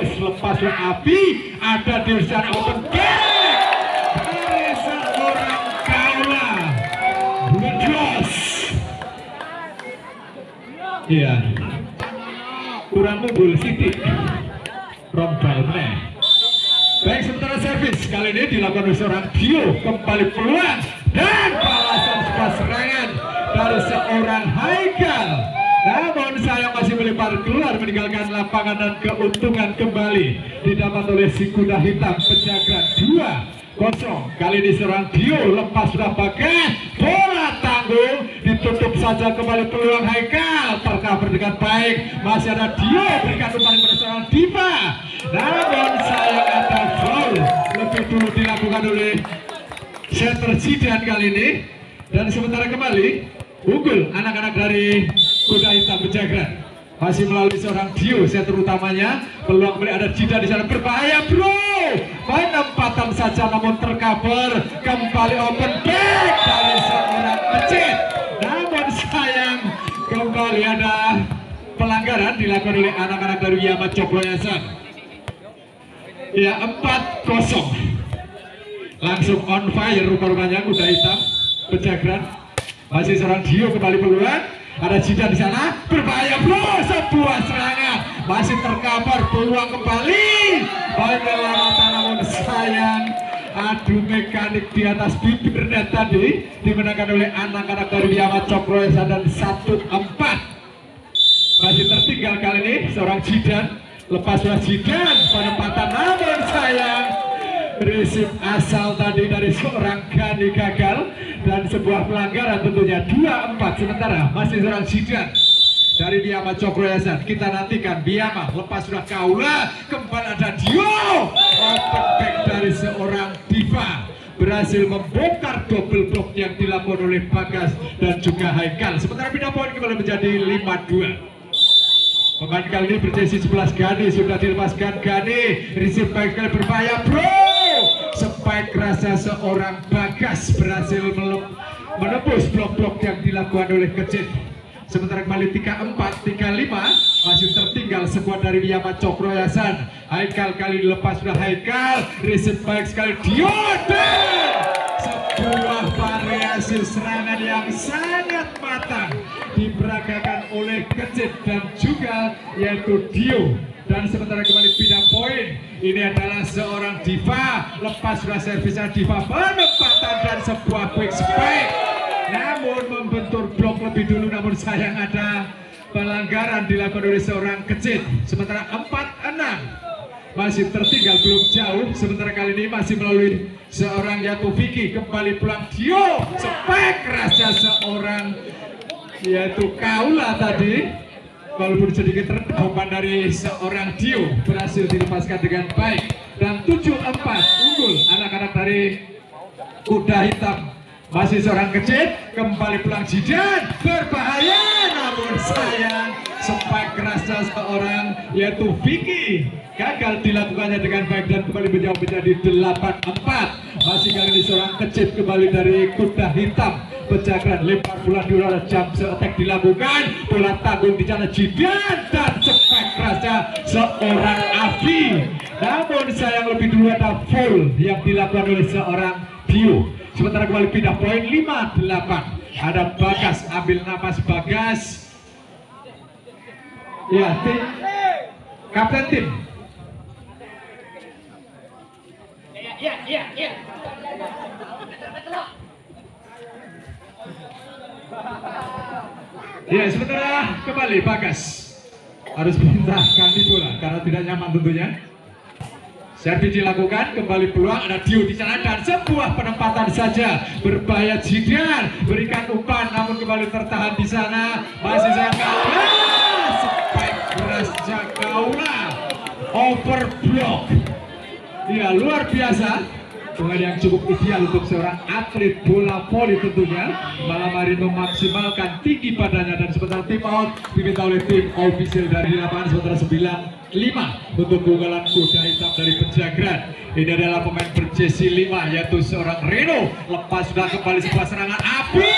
lepas dari Api, ada Dirjan open kick dari seorang Kaula Bledros. Iya, kurang unggul Siti Rombalne. Baik, sementara servis kali ini dilakukan oleh seorang Dio, kembali peluang dan balasan sebuah serangan dari seorang Haikal. Namun sayang masih melempar keluar meninggalkan lapangan dan keuntungan kembali didapat oleh si kuda hitam Pejagan 2-0. Kali ini seorang Dio lepas sudah pakai bola tanggung, ditutup saja kembali peluang Haikal, tercover dengan baik. Masih ada Dio, berikan umpan kepada seorang Diva. Namun sayang ada foul lebih dulu dilakukan oleh setter Zidan kali ini. Dan sementara kembali unggul anak-anak dari kuda hitam Pejagan masih melalui seorang Dio setter utamanya. Peluang kembali ada Zidan di sana, berbahaya bro, penempatan saja namun tercover, kembali open kick dari seorang Pecit. Namun sayang kembali ada pelanggaran dilakukan oleh anak-anak dari Yama Cokroyasan. Ya, 4-0 langsung on fire rupa-rupanya kuda hitam Pejagan. Masih seorang Dio kembali peluang, ada Zidan di sana, berbahaya bro, sebuah serangan masih tercover, peluang kembali penyelamatan namun sayang adu mekanik di atas bibir net tadi dimenangkan oleh anak-anak dari Yama Cokroyasan dan 1-4. Masih tertinggal kali ini seorang Zidan, lepas Zidan penempatan namun sayang resip asal tadi dari seorang Gani gagal dan sebuah pelanggaran tentunya 2-4. Sementara masih seorang Zidan dari Biyama Cokroyasan. Kita nantikan Biyama lepas sudah Kaula, kembali ada Dio, open back dari seorang Diva, berhasil membongkar double block yang dilakukan oleh Bagas dan juga Haikal. Sementara pindah poin kembali menjadi 5-2. Pemain kali ini berjesi 11 Gani, sudah dilepaskan Gani, receive baik sekali, berbahaya bro, spike rasa seorang Bagas berhasil menembus blok-blok yang dilakukan oleh Kecil. Sementara kembali 3-4, 3-5, masih tertinggal skuad dari Yama Cokroyasan. Haikal kali dilepas sudah Haikal, receive baik sekali Diodan, sebuah variasi serangan yang sangat matang diperagakan oleh Kecil dan juga yaitu Dio. Dan sementara kembali pindah poin, ini adalah seorang Diva, lepas sudah servisnya Diva, penempatan dan sebuah quick spike namun membentur blok lebih dulu, namun sayang ada pelanggaran dilakukan oleh seorang Kecil. Sementara 4-6 masih tertinggal belum jauh. Sementara kali ini masih melalui seorang Yaitu Vicky, kembali pulang Dio, spike rasa seorang yaitu Kaula tadi, walaupun sedikit terdapat dari seorang Dio, berhasil dilepaskan dengan baik. Dan 7-4 unggul anak-anak dari kuda hitam. Masih seorang Kecil, kembali pulang Zidan, berbahaya namun sayang spike kerasnya seorang yaitu Vicky gagal dilakukannya dengan baik dan kembali menjauh menjadi 8-4. Masih kali ini seorang Kecil kembali dari kuda hitam Pejagan, lempar bola di udara, jump attack dilakukan, bola tanggung di sana Zidan dan spike kerasnya seorang Avi. Namun sayang lebih dulu ada foul yang dilakukan oleh seorang Dio. Sementara kembali pindah poin 5-8. Ada Bagas, ambil napas Bagas. Ya, tim kapten tim. Ya. Ya, sementara kembali Bagas harus minta ganti bola karena tidak nyaman tentunya. Servis dilakukan, kembali peluang, ada Dio di sana dan sebuah penempatan saja, berbahaya Zidan, berikan umpan namun kembali tertahan di sana. Masih Kaula, spike keras Kaula, overblock. Ya, luar biasa. Pemain yang cukup ideal untuk seorang atlet bola voli tentunya. Malam hari memaksimalkan tinggi badannya dan sementara tim out diminta oleh tim official dari lapangan. Sementara 9-5 untuk keunggulan kuda hitam dari Pejagan. Ini adalah pemain berjesi 5 yaitu seorang Reno. Lepas sudah kembali sebuah serangan Api,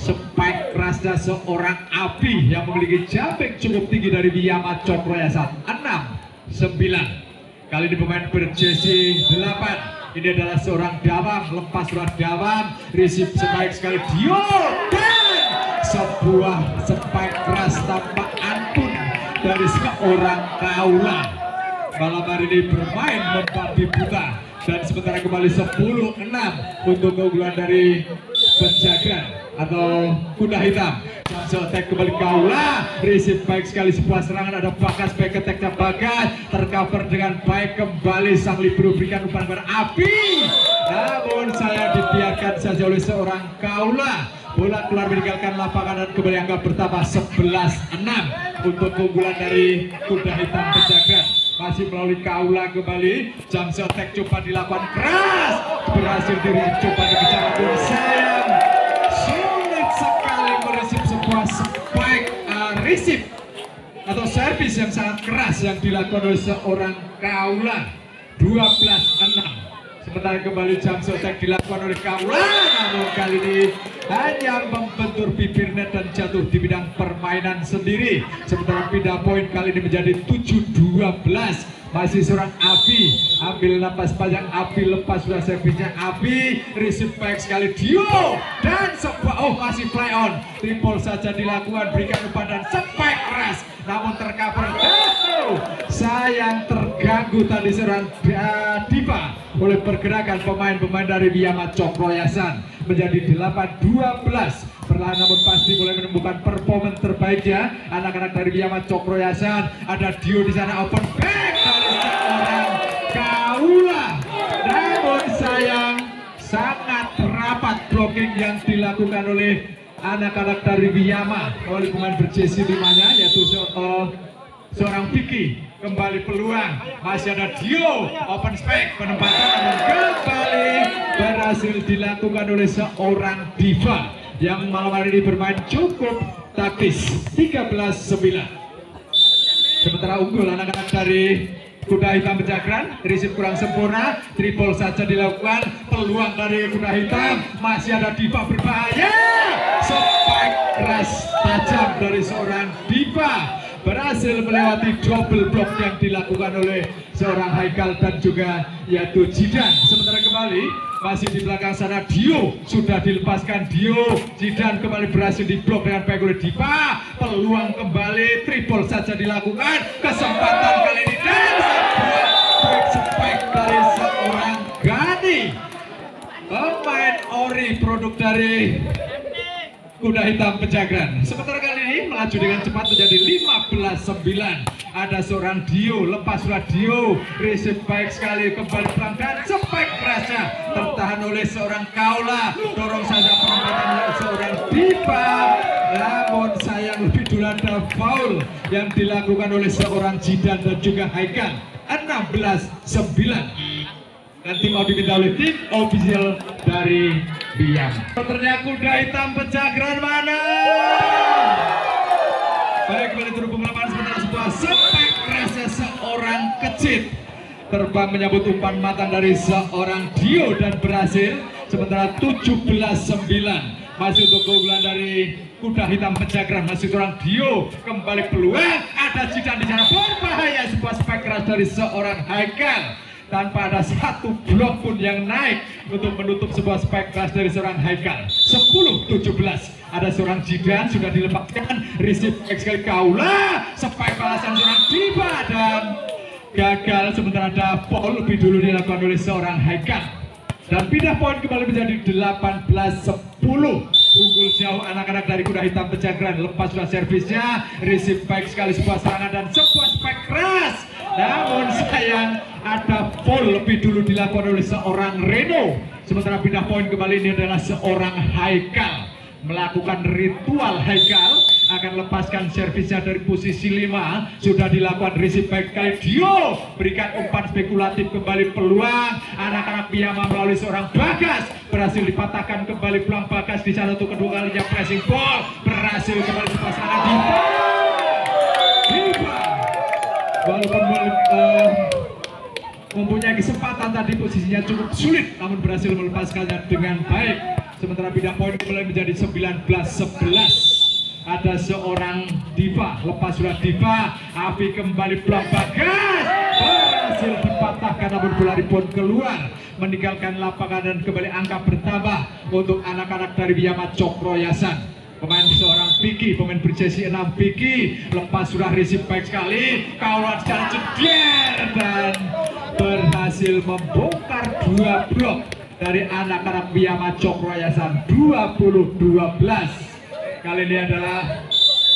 spike kerasnya seorang Api yang memiliki jumping cukup tinggi dari Yama Cokroyasan. 6-1 Kali ini pemain berjersey 8 ini adalah seorang Dawang, lepas surat Dawang, receive sebaik sekali Dio dan sebuah spike keras tanpa ampun dari seorang Kaula. Malam hari ini bermain membabi buta dan sementara kembali 10-6 untuk keunggulan dari Penjagaan atau Kuda Hitam. Jamso attack kembali Kaula, receive baik sekali sebuah serangan, ada Bagas, back attack-nya Bagas tercover dengan baik kembali sang libero berikan umpan kepada Api, namun saya dibiarkan saja oleh seorang Kaula. Bola keluar meninggalkan lapangan dan kembali angka bertambah 11-6 untuk keunggulan dari Kuda Hitam Penjagaan. Masih melalui Kaula kembali, Jamso attack coba dilakukan keras, berhasil coba dikejar namun sayang sulit sekali mereceive sebuah spike receive atau servis yang sangat keras yang dilakukan oleh seorang Kaula. 12-6. Sementara kembali Jamso attack dilakukan oleh Kaula, namun kali ini hanya membentur bibir net dan jatuh di bidang permainan sendiri. Sementara pindah poin kali ini menjadi 7-12. Masih seorang Api, ambil napas panjang Api, lepas sudah servisnya Api, receive back sekali Dio dan sebuah masih fly on, triple saja dilakukan, berikan umpan dan spike keras namun tercover. Sayang terganggu tadi seorang Diva oleh pergerakan pemain-pemain dari Biyama Cokroyasan. Menjadi 8-12. Perlahan namun pasti mulai menemukan performa terbaiknya anak-anak dari Biyama Cokroyasan. Ada Dio di sana, open back dari seorang Kaula, namun sayang sangat rapat blocking yang dilakukan oleh anak-anak dari Biyama oleh pemain berjersey 5-nya yaitu seorang Vicky. Kembali peluang, masih ada Dio, open spike, penempatan namun kembali berhasil dilakukan oleh seorang Diva yang malam hari ini bermain cukup taktis. 13-9. Sementara unggul anak-anak dari Kuda Hitam Penjagaan, receive kurang sempurna, triple saja dilakukan, peluang dari Kuda Hitam, masih ada Diva berbahaya, spike keras tajam dari seorang Diva berhasil melewati double block yang dilakukan oleh seorang Haikal dan juga yaitu Jidan. Sementara kembali masih di belakang sana Dio sudah dilepaskan, Dio Jidan kembali berhasil diblok dengan baik oleh Diva, peluang kembali, triple saja dilakukan, kesempatan kali ini dan sebuah break spike dari seorang Gani, pemain ori produk dari Kuda Hitam Penjagaan. Sementara kali ini melaju dengan cepat menjadi 15-9. Ada seorang Dio, lepas surat Dio, receive baik sekali, kembali pelan dan spike kerasnya tertahan oleh seorang Kaula, dorong saja penempatan oleh seorang Diva, namun sayang lebih dulu ada foul yang dilakukan oleh seorang Jidan dan juga Haikal. 16-9. Nanti mau diminta oleh tim official dari Biyama. Ternyata Kuda Hitam Penjagaan mana? Baik, kembali terhubung lapangan sementara sebuah spike kerasnya seorang Kecit terbang menyambut umpan matang dari seorang Dio dan berhasil. Sementara 17-9 masih untuk keunggulan dari Kuda Hitam Penjagaan. Masih seorang Dio, kembali peluang, ada Jidan di sana, berbahaya, sebuah spike keras dari seorang Haikal tanpa ada satu blok pun yang naik untuk menutup sebuah spike keras dari seorang Haikal. 10-17. Ada seorang Jidan sudah dilepaskan, receive sekali Kaula, spike balasan seorang Diva dan gagal. Sementara ada foul lebih dulu dilakukan oleh seorang Haikal dan pindah poin kembali menjadi 18-10. Unggul jauh anak-anak dari Kuda Hitam Penjagaan. Lepas sudah servisnya, receive baik sekali sebuah serangan dan sebuah spike keras, namun sayang ada foul lebih dulu dilakukan oleh seorang Reno. Sementara pindah poin kembali ini adalah seorang Haikal. Melakukan ritual Haikal akan lepaskan servisnya dari posisi 5. Sudah dilakukan receive baik kali Dio, berikan umpan spekulatif, kembali peluang anak-anak Biyama melalui seorang Bagas, berhasil dipatahkan kembali peluang Bagas di sana untuk kedua kalinya pressing ball, berhasil kembali sepasangan Diva walaupun mempunyai kesempatan tadi posisinya cukup sulit namun berhasil melepaskannya dengan baik. Sementara pindah poin kembali menjadi 19-11. Ada seorang Diva, lepas sudah Diva, Api kembali peluang Bagas, dilepaskan namun bola rebound keluar meninggalkan lapangan dan kembali angka bertambah untuk anak-anak dari Biyama Cokroyasan. Pemain seorang Piki, pemain berjersey 6 Piki, lepas sudah receive baik sekali, kawan secara jeder dan berhasil membongkar 2 blok dari anak-anak Biyama Cokroyasan 20-12. Kali ini adalah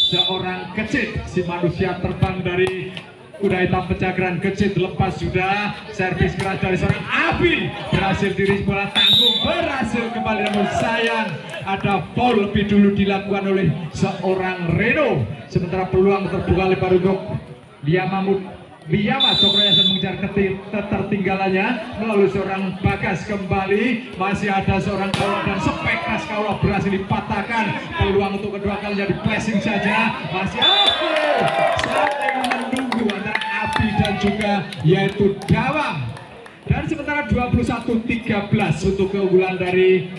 seorang Kecit, si manusia terbang dari kuda hitam Pejageran. Kecit lepas sudah, servis keras dari seorang Abi, berhasil diri bola tanggung, berhasil kembali namun sayang ada foul lebih dulu dilakukan oleh seorang Reno. Sementara peluang terbuka lebar untuk Biyama Cokroyasan mengejar ketertinggalannya melalui seorang Bagas kembali, masih ada seorang Kaula dan Spekras Kaula berhasil dipatahkan. Peluang untuk kedua kalinya di pressing saja, masih saling menunggu antara Abi dan juga yaitu Dawang. Dan sementara 21-13 untuk keunggulan dari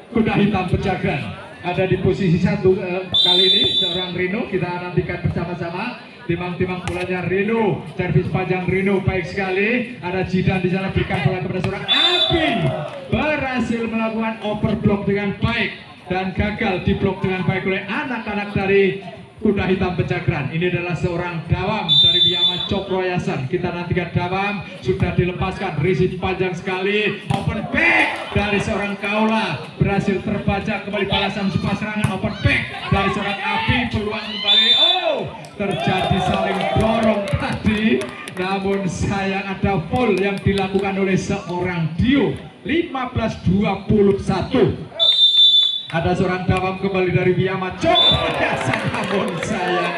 kuda hitam Pejageran. Ada di posisi 1 kali ini seorang Reno, kita nantikan bersama-sama. Timang-timang bolanya Reno, servis panjang Reno baik sekali. Ada Jidan di sana, berikan bola kepada seorang Abi, berhasil melakukan overblock dengan baik dan gagal diblok dengan baik oleh anak-anak dari kuda hitam Pejageran. Ini adalah seorang Dawam dari Biyama Cokroyasan. Kita nantikan Dawam sudah dilepaskan, receive panjang sekali, open back dari seorang Kaula, berhasil terbaca kembali balasan sebuah serangan open back dari seorang Abi. Peluang kembali, terjadi saling dorong tadi, namun sayang ada foul yang dilakukan oleh seorang Dio. 15-21. Ada seorang Dawam kembali dari Biyama Cokroyasan, namun sayang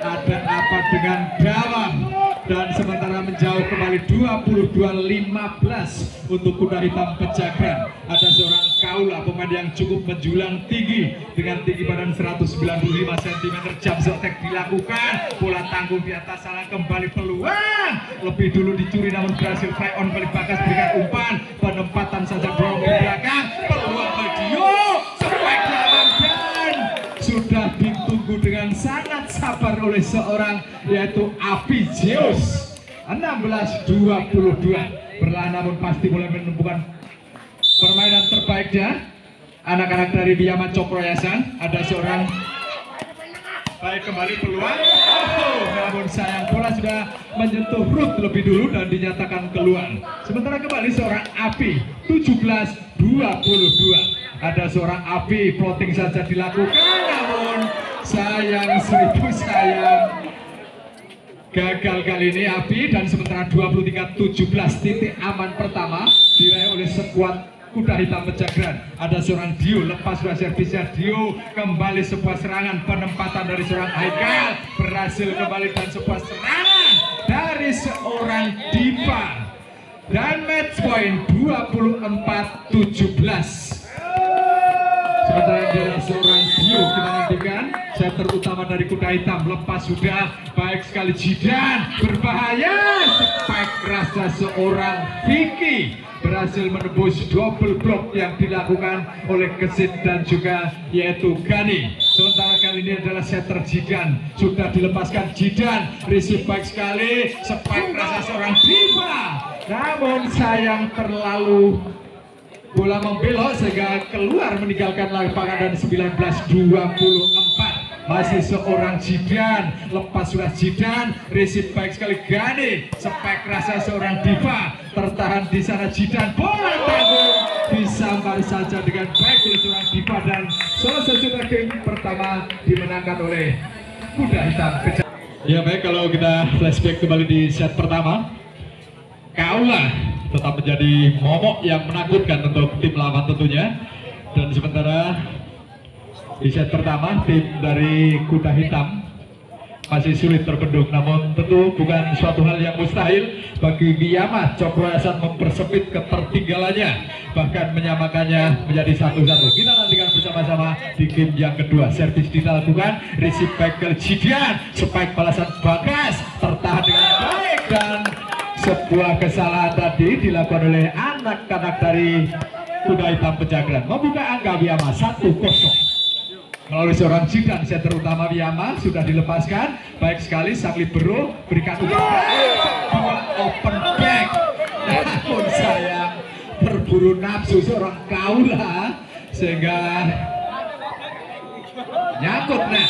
ada apa dengan Dawam, dan sementara menjauh kembali 22-15 untuk kuda hitam Pejageran. Ada seorang Kaula, pemain yang cukup menjulang tinggi dengan tinggi badan 195 cm. Jump shot dilakukan, bola tanggung di atas salah, kembali peluang lebih dulu dicuri namun berhasil fly on balik Bagas, berikan umpan, penempatan saja dorong di belakang, peluang Dio sebaik Dawang dan sudah ditunggu dengan sangat sabar oleh seorang yaitu Abi Zeus. 16-22 perlahan namun pasti mulai menemukan permainan terbaiknya anak-anak dari Biyama Cokroyasan. Ada seorang baik kembali peluang, namun sayang bola sudah menyentuh root lebih dulu dan dinyatakan keluar. Sementara kembali seorang Abi. 17-22. Ada seorang Abi, floating saja dilakukan, namun sayang, seribu sayang, gagal kali ini Abi. Dan sementara 23-17 titik aman pertama diraih oleh skuad kuda hitam Pejageran. Ada seorang Dio, lepas sudah servisnya Dio, kembali sebuah serangan, penempatan dari seorang Haikal, berhasil kembali dan sebuah serangan dari seorang Dipa, dan match point 24-17. Sementara adalah seorang Dio, kita nantikan set terutama dari kuda hitam, lepas sudah baik sekali Jidan, berbahaya, spek rasa seorang Vicky, berhasil menembus double block yang dilakukan oleh Kesit dan juga yaitu Gani. Sementara kali ini adalah setter Jidan, sudah dilepaskan Jidan, receive baik sekali, spek rasa seorang Diva, namun sayang terlalu bola membelok sehingga keluar meninggalkan lapangan dan 19-24. Masih seorang Jidan, lepas sudah Jidan, receive baik sekali Gani, spek rasa seorang Diva, tertahan di sana Jidan, bola tanggung disambar saja dengan baik oleh seorang Diva, dan selesai sudah game pertama dimenangkan oleh kuda hitam Pejageran. Ya baik, kalau kita flashback kembali di set pertama, Kaula tetap menjadi momok yang menakutkan untuk tim lawan tentunya. Dan sementara di set pertama tim dari kuda hitam masih sulit terbendung, namun tentu bukan suatu hal yang mustahil bagi Biyama Cokroyasan mempersempit ketertinggalannya, bahkan menyamakannya menjadi 1-1. Kita nantikan bersama-sama di game yang kedua. Servis dilakukan, receive back ke Jidan, spike balasan Bagas, tertahan dengan baik, dan sebuah kesalahan tadi dilakukan oleh anak-anak dari kuda hitam Pejageran, membuka angka Biyama 1-0 melalui seorang Jidan. Set terutama Biyama sudah dilepaskan, baik sekali sang libero, berikan umpan, open back memburu nafsu seorang kaula sehingga nyangkut net.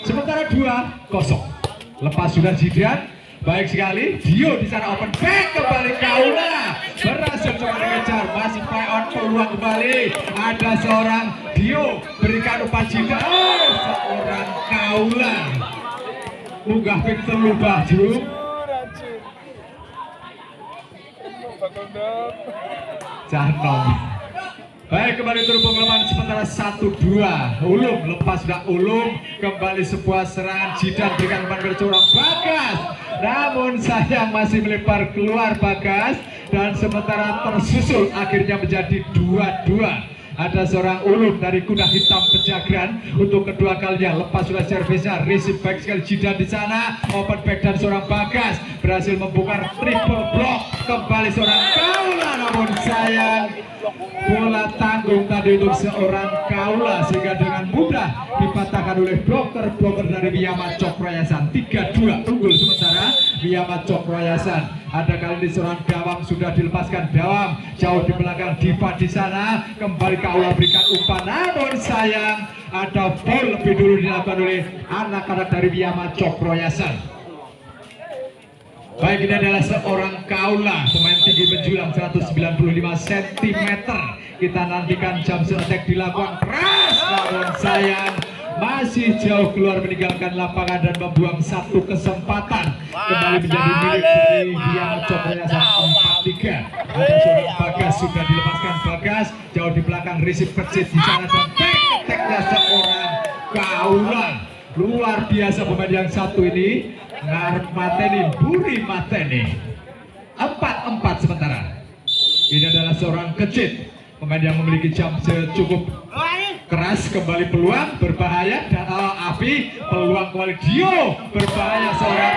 Sementara 2-0. Lepas sudah Jidan, baik sekali. Dio di sana open back kembali kaula berhasil coba dikejar, masih play on peluang kembali. Ada seorang Dio berikan umpan Jidan, seorang kaula munggah pin telu baju. Janom. Baik, kembali terhubung leman sementara 1-2. Ulum lepas sudah Ulum kembali sebuah serangan Jidan berikan umpan bercorong Bagas, namun sayang masih melebar keluar Bagas dan sementara tersusul akhirnya menjadi 2-2. Ada seorang Ulum dari kuda hitam Pejagan untuk kedua kalinya lepas sudah servisnya, receive back sekali Jidan di sana, open back dan seorang Bagas berhasil membuka triple block kembali seorang kaula, namun sayang bola tanggung tadi untuk seorang kaula sehingga dengan mudah dipatahkan oleh bloker dari Wiyama Cokroyasan. 3-2 unggul sementara Wiyama Cokroyasan. Ada kali ini seorang Dawang sudah dilepaskan, Dawang jauh di belakang Diva di sana, kembali kaula berikan umpan, namun sayang ada foul lebih dulu dilakukan oleh anak-anak dari Wiyama Cokroyasan. Baik, ini adalah seorang kaula pemain tinggi menjulang 195 cm. Kita nantikan jump attack dilakukan keras, namun sayang masih jauh keluar meninggalkan lapangan dan membuang satu kesempatan kembali menjadi milik dari Wiyama Cokroyasan 4-3. Ada seorang Bagas sudah dilepaskan, Bagas jauh di belakang, receive kecil di sana dan tek-teknya seorang kaula. Luar biasa pemain yang satu ini, ngarep mateni, buri mateni. 4-4 sementara. Ini adalah seorang kecil, pemain yang memiliki jump cukup keras, kembali peluang berbahaya dan api peluang kembali Dio berbahaya, seorang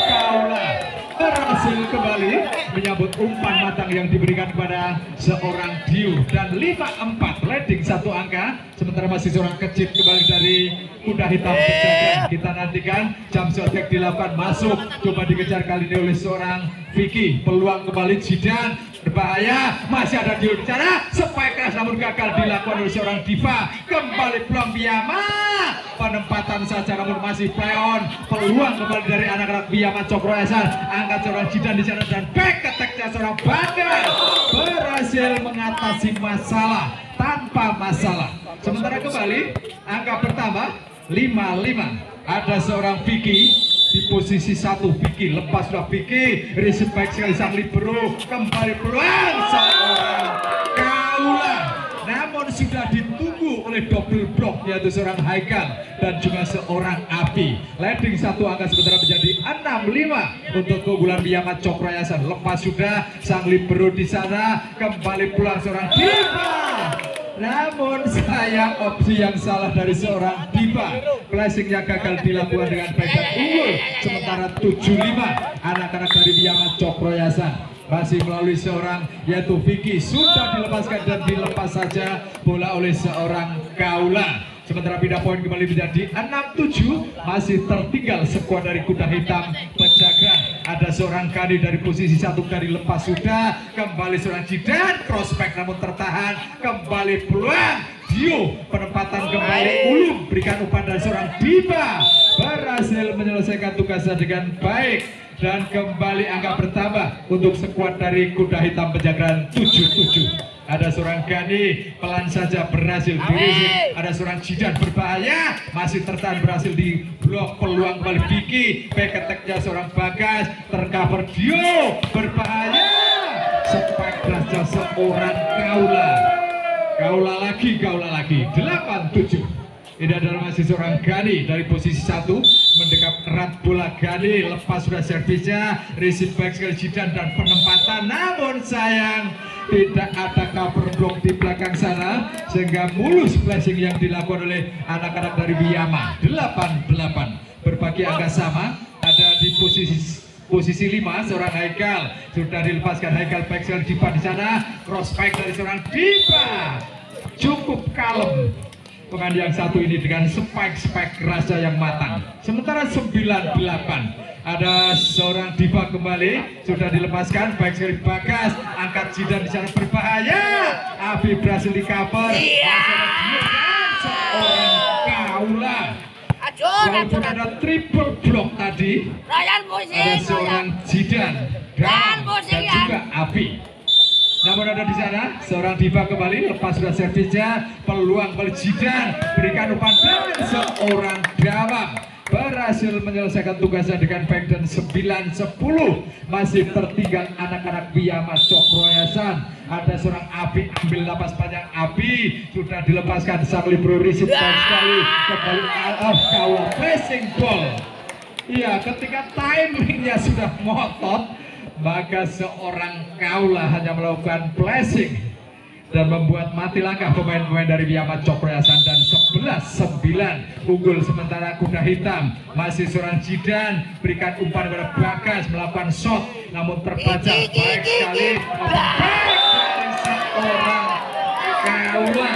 kaula berhasil kembali menyambut umpan matang yang diberikan kepada seorang Dio dan 5-4 leading satu angka. Sementara masih seorang kecil kembali dari kuda hitam Pejagan. Kita nantikan jump attack dilakukan, masuk coba dikejar kali ini oleh seorang Vicky, peluang kembali Jidan berbahaya, masih ada Dio di sana, spike keras namun gagal dilakukan oleh seorang Diva, kembali peluang Wiyama, penempatan saja namun masih play on, peluang kembali dari anak-anak Wiyama Cokroyasan, angkat seorang Jidan di sana dan back attack-nya seorang Bagas berhasil mengatasi masalah tanpa masalah. Sementara kembali angka pertama 5-5. Ada seorang Vicky di posisi 1, Vicky lepas sudah Vicky, receive baik sekali sang libero, kembali peluang seorang kaula, namun sudah ditunggu oleh double block yaitu seorang Haikal dan juga seorang Api. Leading satu angka sementara menjadi 6-5 untuk keunggulan Wiyama Cokroyasan. Lepas sudah sang libero di sana, kembali peluang seorang Diva, namun sayang opsi yang salah dari seorang Diva, flashingnya gagal dilakukan dengan baik dan unggul sementara 7-5 anak-anak dari Wiyama Cokroyasan. Masih melalui seorang yaitu Vicky sudah dilepaskan dan dilepas saja bola oleh seorang kaula. Sementara pindah poin kembali menjadi 6-7, masih tertinggal skuad dari kuda hitam Pejagan. Ada seorang Kani dari posisi 1 dari lepas sudah, kembali seorang Jidan crossback namun tertahan, kembali peluang Dio, penempatan kembali Ulum berikan umpan dari seorang Diva berhasil menyelesaikan tugasnya dengan baik dan kembali angka bertambah untuk skuad dari kuda hitam Pejagan 7-7. Ada seorang Gani pelan saja berhasil dirisik, ada seorang Jidan berbahaya masih tertahan berhasil di blok, peluang kembali Vicky, back attack-nya seorang Bagas tercover Dio berbahaya, spike kelasnya seorang kaula lagi 8-7. Ini adalah masih seorang Gani dari posisi 1 mendekap erat bola Gani, lepas sudah servisnya, receive back sekali Jidan dan penempatan, namun sayang tidak ada cover block di belakang sana sehingga mulus flashing yang dilakukan oleh anak-anak dari Wiyama. 8-8 berbagi angka sama. Ada di posisi 5 seorang Haikal sudah dilepaskan, Haikal back sekali Diva di sana, cross back dari seorang Diva cukup kalem pemain yang satu ini dengan spike raja yang matang. Sementara 9-8 Ada seorang diva kembali, sudah dilepaskan, baik sekali Bagas, angkat jidan di sana berbahaya. Abi berhasil di cover. Seorang Kaula. Walaupun ada triple block tadi, ada seorang jidan dan juga Abi. Namun ada di sana seorang diva kembali, lepas sudah servisnya, peluang kembali jidan, berikan umpan dan seorang Dawang berhasil menyelesaikan tugasnya dengan baik dan 9-10. Masih tertinggal anak-anak Biyama Cokroyasan. Ada seorang Abi, ambil napas panjang Abi, sudah dilepaskan sang libero receive baik sekali, kembali Kaula pressing ball. Iya, ketika timingnya sudah ngotot, maka seorang Kaula hanya melakukan blessing dan membuat mati langkah pemain-pemain dari Biyama Cokroyasan, dan 11-9 unggul. Sementara kuda hitam masih seorang jidan, berikan umpan kepada Bagas, melakukan shot namun terbaca baik sekali dari seorang Kaula.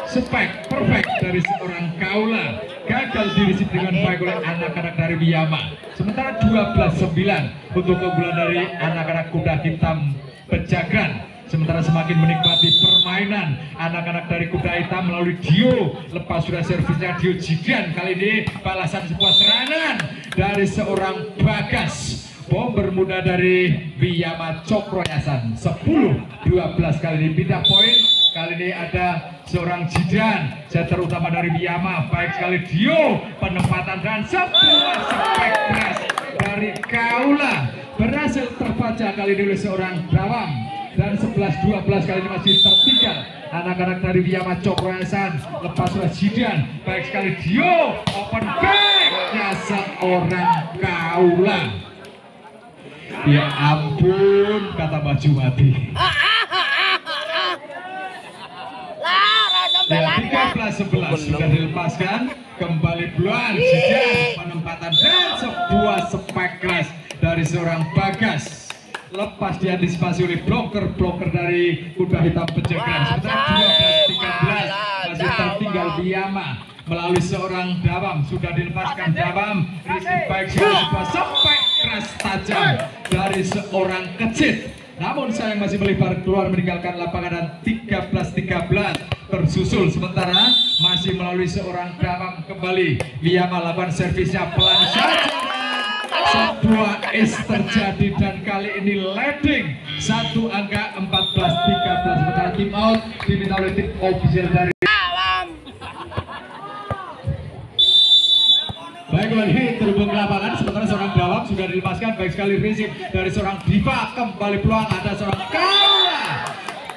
Spek perfect dari seorang Kaula, gagal dirisip dengan baik oleh anak-anak dari Biyama. Sementara 12-9 untuk keunggulan dari anak-anak kuda hitam Pejagan. Sementara semakin menikmati permainan anak-anak dari kuda hitam melalui Dio, lepas sudah servisnya Dio jidan. Kali ini balasan sebuah serangan dari seorang Bagas, bomber muda dari Biyama Cokroyasan. 10-12 kali ini pindah poin. Kali ini ada seorang jidan, setter utama dari Biyama, baik sekali Dio, penempatan dan sebuah spek keras dari Kaula berhasil terbaca kali ini oleh seorang Dawang. Dan 11-12 kali ini masih tertinggal anak-anak dari Biyama Cokroyasan. Lepas sudah jidan, baik sekali Dio, open back-nya seorang Kaula. Ya ampun, kata baju mati. Ya, 13-11 sudah dilepaskan, kembali peluang jidan, penempatan dan sebuah spek keras dari seorang Bagas. Lepas diantisipasi oleh bloker dari kuda hitam Pejagan. Sementara 12-13 masih tertinggal Biyama melalui seorang Dawang, sudah dilepaskan Dawang, risik baik sebuah spek keras tajam dari seorang Kecit. Namun sayang masih melebar keluar meninggalkan lapangan, dan 13-13 tersusul. Sementara masih melalui seorang Dawang kembali Biyama lakukan servisnya pelan saja. Sebuah es terjadi dan kali ini leading satu angka 14-13. Sementara tim out diminta oleh tim official dari baik. Kembali terhubung ke lapangan, sementara seorang Dawang sudah dilepaskan, baik sekali receive dari seorang diva. Kembali peluang, ada seorang Kaula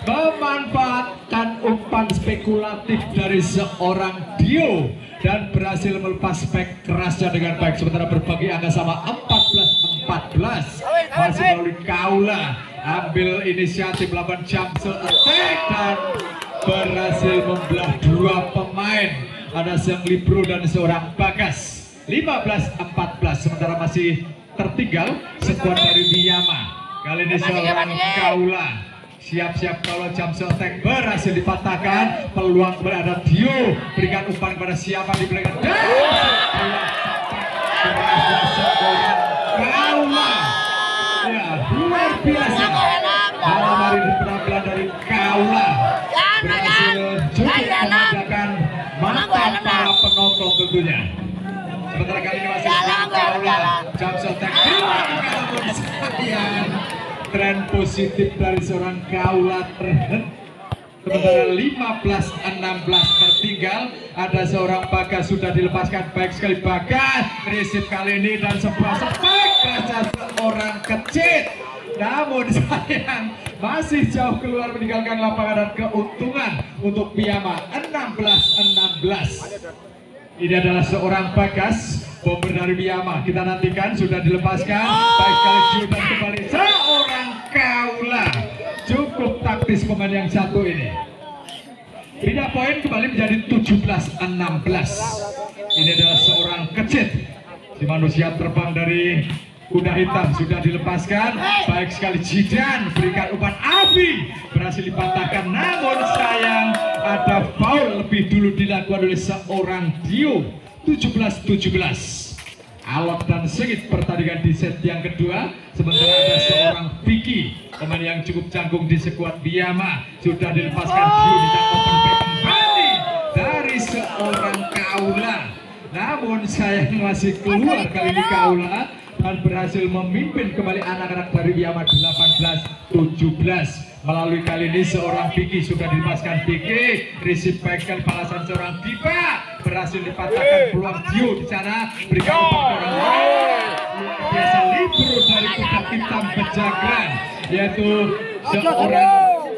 memanfaatkan umpan spekulatif dari seorang Dio dan berhasil melepas spek kerasnya dengan baik. Sementara berbagi angka sama 14-14 masih melalui Kaula, ambil inisiatif melakukan jump attack dan berhasil membelah dua pemain, ada sang libero dan seorang Bagas. 15-14 sementara masih tertinggal skuad dari Biyama. Kali ini seorang Kaula siap-siap kalau jam attack berhasil dipatahkan, peluang berada Dio, berikan umpan kepada siapa di belakang dan Kaula. Ya, luar biasa malam hari ini penampilan dari Kaula berhasil cukup memanjakan mata para penonton tentunya. Sementara kali ini masih Kaula jam attack sayang, tren positif dari seorang Kaula terhenti. Sementara 15-16 tertinggal, ada seorang Bagas sudah dilepaskan, baik sekali Bagas receive kali ini dan sebuah spek kerasa seorang Kecit. Namun sayang masih jauh keluar meninggalkan lapangan dan keuntungan untuk Biyama 16-16. Ini adalah seorang Bagas, bomber dari Biyama. Kita nantikan sudah dilepaskan, baik sekali dan kembali seorang Kaula. Cukup taktis pemain yang satu ini. Pindah poin kembali menjadi 17-16. Ini adalah seorang Kecit, si manusia terbang dari kuda hitam sudah dilepaskan, baik sekali jidan, berikan umpan Abi, berhasil dipatahkan. Namun sayang ada foul lebih dulu dilakukan oleh seorang Dio. 17-17. alot dan sengit pertandingan di set yang kedua. Sementara ada seorang Vicky, pemain yang cukup canggung di skuad Biyama, sudah dilepaskan Dio di open back kembali dari seorang Kaula. Namun sayang masih keluar kali ini Kaula dan berhasil memimpin kembali anak-anak dari Biyama 18-17. Melalui kali ini seorang Vicky sudah dilepaskan. Vicky receive back kali balasan seorang Diva, berhasil dipatahkan peluang Dio di sana, berikan umpan orang lain. Luar biasa libur dari kuda hitam Pejagran, yaitu seorang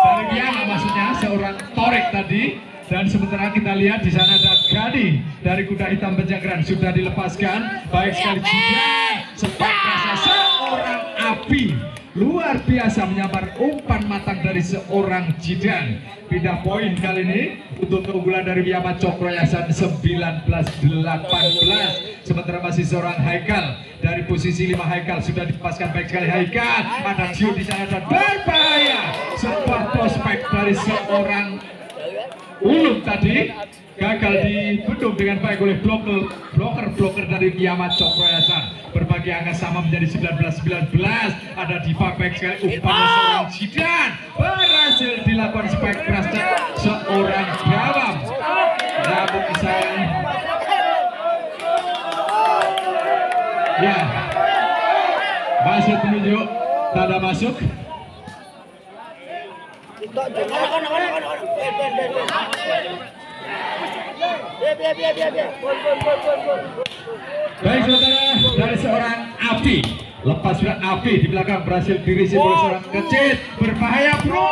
dari Biyama, maksudnya seorang Torek tadi. Dan sementara kita lihat di sana ada Gading dari kuda hitam Pejagran sudah dilepaskan. Baik sekali juga sempat rasa seorang Api luar biasa menyambar umpan matang dari seorang Jidan. Pindah poin kali ini untuk keunggulan dari Biyama Cokro Yayasan 19-18. Sementara masih seorang Haikal dari posisi 5. Haikal sudah dilepaskan baik sekali Haikal. Ada Dio di sana dan berbahaya. Sebuah prospek dari seorang Ulum tadi gagal dibendung dengan baik oleh bloker dari Biyama Cokro Yayasan. Berbagi angka sama menjadi 19-19. Ada Diva baik sekali umpan seorang Jidan, berhasil dilakukan spike keras seorang Gawam. Namun sayang ya masih menunjuk tanda masuk. Baik saudara, dari seorang Api, lepas sudah Api di belakang berhasil dirisi oleh seorang Kecil, berbahaya bro.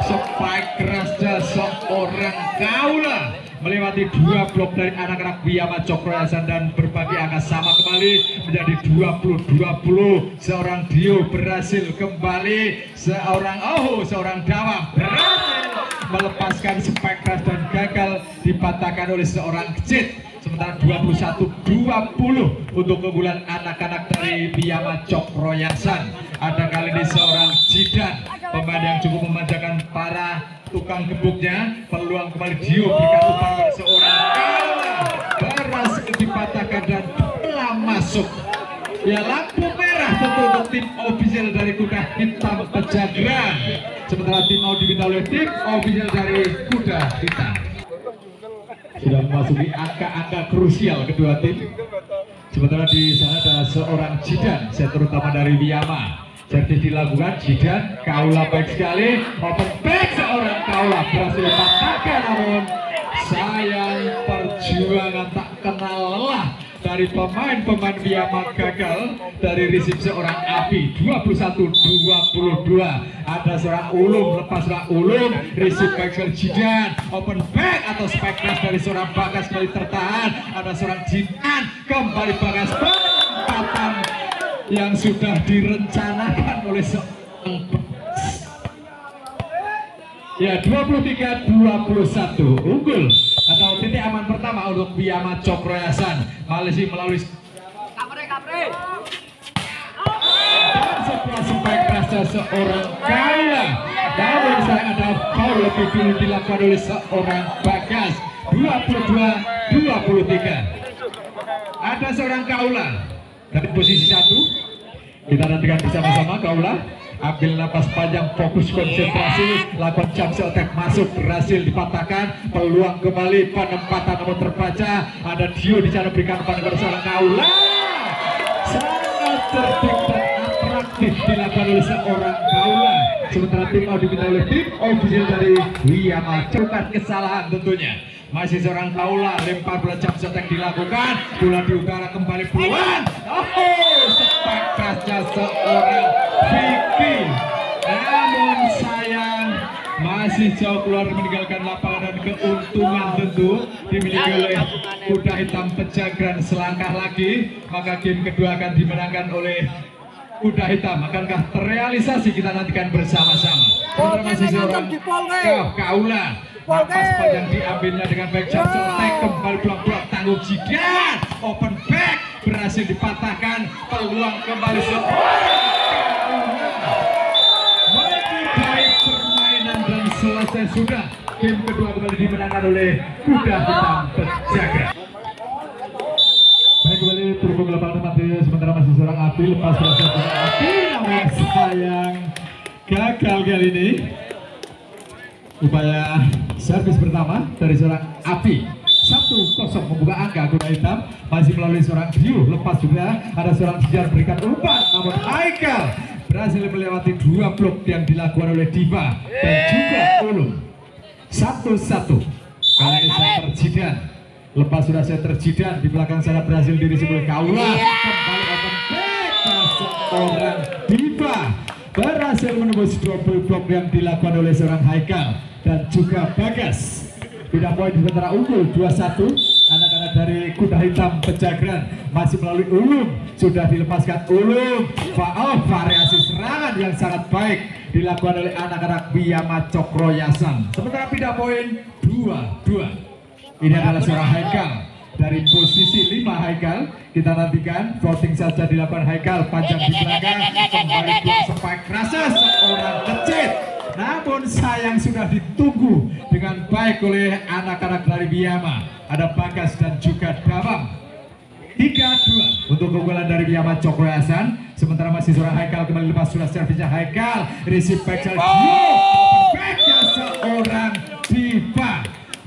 Spike kerasnya seorang Kaula melewati 2 blok dari anak-anak Biyama Cokro Yayasan dan berbagi angka sama kembali menjadi 20-20. Seorang Dio berhasil kembali, seorang Dawam berhasil melepaskan spike keras dan gagal dipatahkan oleh seorang Kecit. Sementara 21-20 untuk keunggulan anak-anak dari Biyama Cokro Yayasan. Ada kali ini seorang Jidan, pemain yang cukup memanjakan para tukang gebuknya. Peluang kembali Dio berikan umpan kepada seorang Kaula, berhasil dipatahkan dan telah masuk. Ya, lampu merah tentu untuk tim ofisial dari kuda hitam Pejagran. Sementara tim mau diminta oleh tim ofisial dari kuda hitam. Sudah memasuki angka-angka krusial kedua tim. Sementara di sana ada seorang Jidan, set terutama dari Biyama. Jadi dilakukan Jidan, Kaula baik sekali, open back seorang Kaula berhasil dipatahkan, namun sayang perjuangan tak kenal lelah dari pemain-pemain Biyama gagal dari receive seorang Api. 21-22. Ada seorang Ulum, lepas seorang Ulum, receive back sekali Jidan, open back atau spike crash dari seorang Bagas kembali tertahan. Ada seorang Jidan, kembali Bagas, penempatan yang sudah direncanakan oleh seorang ya. 23-21 unggul atau titik aman pertama untuk Biyama Cokro Yayasan. Malaysia melalui setelah spike rasa seorang Kaula, namun saya ada foul lebih dulu dilakukan oleh seorang Bagas. 22-23. Ada seorang Kaula dari posisi 1. Kita nantikan bersama-sama. Kaula ambil napas panjang, fokus konsentrasi, lakukan jump shot attack masuk, berhasil dipatahkan. Peluang kembali, penempatan namun terbaca. Ada Dio di sana berikan umpan kepada seorang Kaula. Sangat cerdik dan atraktif dilakukan oleh seorang Kaula. Sementara tim mau diminta oleh tim ofisial dari Biyama. Bukan kesalahan tentunya. Masih seorang Kaula, lempar bola jump shot attack dilakukan, bola di udara kembali peluang. Spike kerasnya seorang Vicky, namun sayang masih jauh keluar meninggalkan lapangan dan keuntungan tentu dimiliki oleh kuda hitam Pejagran. Selangkah lagi maka game kedua akan dimenangkan oleh kuda hitam. Akankah terrealisasi? Kita nantikan bersama-sama. Masih seorang Kaula, napas panjang diambilnya dengan baik, jump shot attack kembali blok-blok tangguh Jidan, open back berhasil dipatahkan. Peluang kembali seorang menyudahi permainan dan selesai sudah. Game kedua kembali dimenangkan oleh kuda hitam Pejagran. sementara masih seorang Api lepas berhasil Api, namun sayang gagal kali ini. Upaya servis pertama dari seorang Api 1-0 membuka angka kuda hitam masih melalui seorang Dio. Lepas juga ada seorang Dijar berikan umpan, namun Haikal berhasil melewati 2 blok yang dilakukan oleh Diva dan juga Ulum. 1-1 kali ini saya terjidan. Lepas sudah saya terjidan di belakang sana berhasil dirisi oleh Kaula. Kembali open back seorang Diva berhasil menembus double block yang dilakukan oleh seorang Haikal dan juga Bagas. Pindah poin sementara unggul 2-1. Anak-anak dari kuda hitam Pejagran masih melalui Ulum, sudah dilepaskan Ulum. Variasi serangan yang sangat baik dilakukan oleh anak-anak Biyama Cokroyasan. Sementara pindah poin 2-2. Ini adalah seorang Haikal dari posisi 5 Haikal. Kita nantikan voting saja dilakukan Haikal panjang di belakang, kembali ke spike rasa seorang kecil. Namun sayang sudah ditunggu dengan baik oleh anak-anak dari Biyama. Ada Bagas dan juga Dawang. 3-2 untuk keunggulan dari Biyama Cokroyasan. Sementara masih seorang Haikal kembali lepas sudah servisnya Haikal. Receive back backnya seorang Diva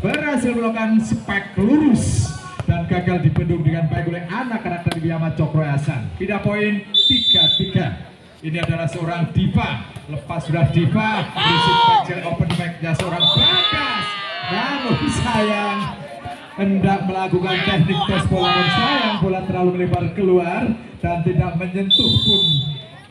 berhasil melakukan spike lurus dan gagal dibendung dengan baik oleh anak-anak dari Biyama Cokroyasan. Pindah poin 3-3. Ini adalah seorang Diva. Lepas sudah Diva, receive back open back-nya seorang Bagas. Namun sayang hendak melakukan teknik tes bola, sayang bola terlalu melebar keluar dan tidak menyentuh pun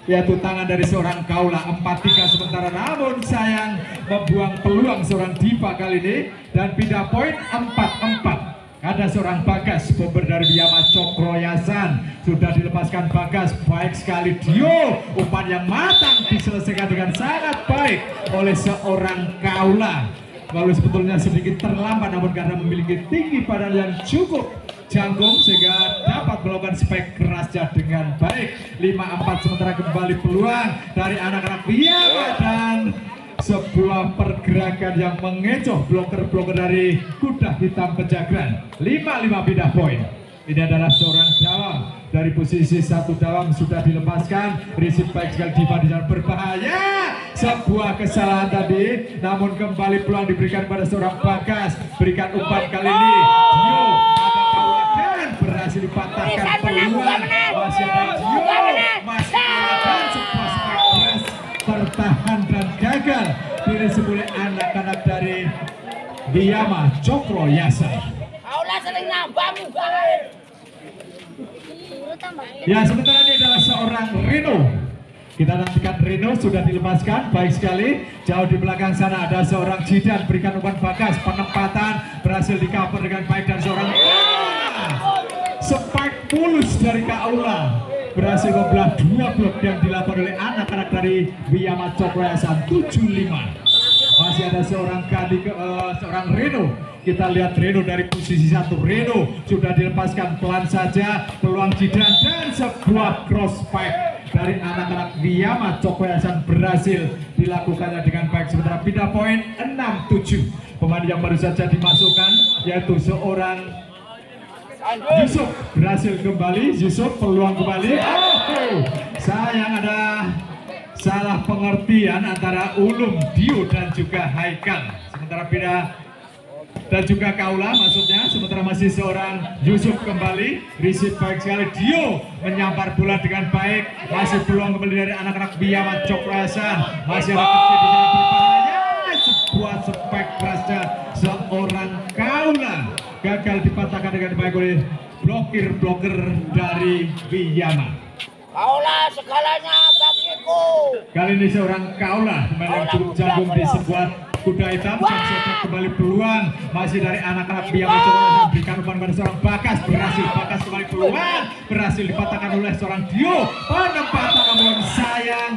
yaitu tangan dari seorang Kaula. 4-3 sementara, namun sayang membuang peluang seorang Diva kali ini dan pindah poin 4-4. Ada seorang Bagas, bomber dari Biyama Cokroyasan, sudah dilepaskan Bagas, baik sekali Dio, umpan yang matang diselesaikan dengan sangat baik oleh seorang Kaula. Lalu sebetulnya sedikit terlambat, namun karena memiliki tinggi badan yang cukup jangkung sehingga dapat melakukan spek kerasnya dengan baik. 5-4 sementara kembali peluang dari anak-anak Biyama dan sebuah pergerakan yang mengecoh bloker-bloker dari kuda hitam Pejagran. 5-5 pindah poin. Ini adalah seorang Dawang dari posisi 1. Dawang sudah dilepaskan, receive baik sekali Diva di jalan berbahaya. Sebuah kesalahan tadi, namun kembali peluang diberikan pada seorang Bagas. Berikan umpan kali ini Dio, ada kawakan berhasil dipatahkan peluang. Masih ada Dio, masih ada sebuah spek bertahan dan gagal dirisi oleh anak-anak dari Biyama Cokroyasan. Ya, sementara ini adalah seorang Reno. Kita nantikan Reno sudah dilepaskan, baik sekali. Jauh di belakang sana ada seorang Jidan, berikan umpan Bagas, penempatan berhasil di cover dengan baik dan seorang spike mulus dari Kaula berhasil membelah 2 blok yang dilakukan oleh anak-anak dari Biyama Cokroyasan. 7-5. Masih ada seorang seorang Reno. Kita lihat Reno dari posisi 1. Reno sudah dilepaskan pelan saja, peluang Jidan dan sebuah cross spike dari anak-anak Biyama Cokroyasan berhasil dilakukannya dengan baik. Sementara pindah poin 6-7. Pemain yang baru saja dimasukkan yaitu seorang Yusuf berhasil kembali. Yusuf peluang kembali. Sayang ada salah pengertian antara Ulum, Dio dan juga Haikal. Sementara pindah dan juga Kaula maksudnya. Sementara masih seorang Yusuf kembali, receive baik sekali. Dio menyampar bola dengan baik. Masih peluang kembali dari anak-anak Biyama Cokroyasan. Masih ada kecil di jalan berbahaya. Sebuah spek kerasnya seorang Kaula gagal dipatahkan dengan baik oleh blokir-blokir dari Biyama. Kaula segalanya bagiku. Kali ini seorang Kaula pemain yang cukup jagung di sebuah kuda hitam. Kembali peluang masih dari anak-anak Biyama Cokroyasan, berikan umpan pada seorang Bagas, berhasil Bagas kembali peluang, berhasil dipatahkan oleh seorang Dio. Penempatan namun sayang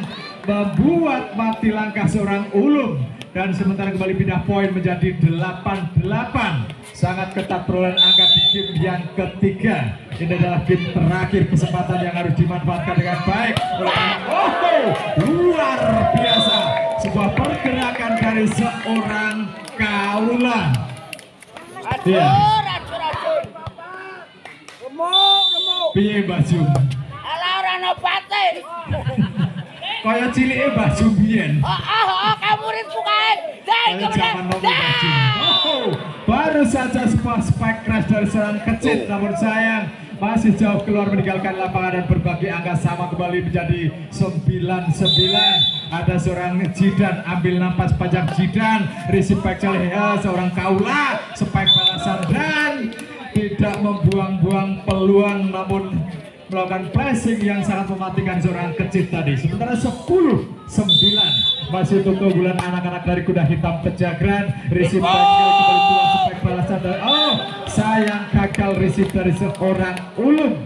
membuat mati langkah seorang Ulum. Dan sementara kembali pindah poin menjadi 8-8. Sangat ketat perolehan angka di game yang ketiga. Ini adalah game terakhir, kesempatan yang harus dimanfaatkan dengan baik oleh luar biasa. Sebuah pergerakan dari seorang Kaula. Ya. piye Mbah Jum? Ala ora ono pate. Kaya cilike Mbah Jum biyen. Kamu muridku kae. Kaya zaman nopo Mbah Jum. Baru saja sebuah spike crash dari seorang kecil, namun sayang masih jauh keluar meninggalkan lapangan dan berbagi angka sama kembali menjadi 9-9. Ada seorang Jidan ambil nafas panjang Jidan, receive back seorang Kaula, spike balasan dan tidak membuang-buang peluang namun melakukan passing yang sangat mematikan seorang kecil tadi. Sementara 10-9 masih untuk keunggulan anak-anak dari kuda hitam Pejagran. Receive back kembali pulang spike balasan dari sayang gagal receive dari seorang Ulum.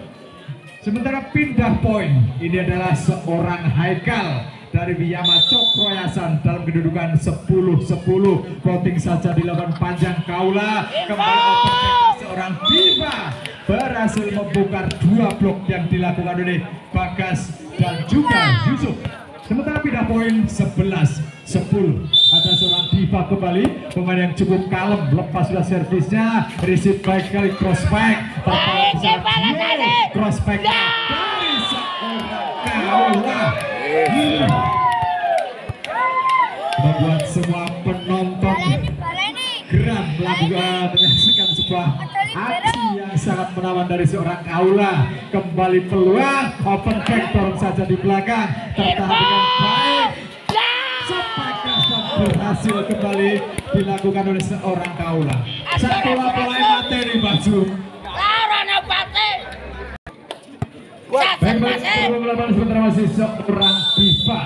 Sementara pindah poin ini adalah seorang Haikal dari Wiyama Cokroyasan dalam kedudukan 10-10. Voting saja dilakukan panjang Kaula kembali open seorang Diva berhasil membongkar 2 blok yang dilakukan oleh Bagas dan juga Yusuf. Sementara pindah poin 11-10. Ada seorang Diva kembali, pemain yang cukup kalem, lepas sudah servisnya, receive baik kali cross back, cross back dari seorang Kaula. Membuat semua penonton geram menyaksikan sebuah aksi yang sangat menawan dari seorang Kaula. Kembali peluang, open back dorong saja di belakang, tertahan dengan baik. Berhasil kembali dilakukan oleh seorang Kaula. Satu laporan materi baju. Baik, sementara masih seorang Diva,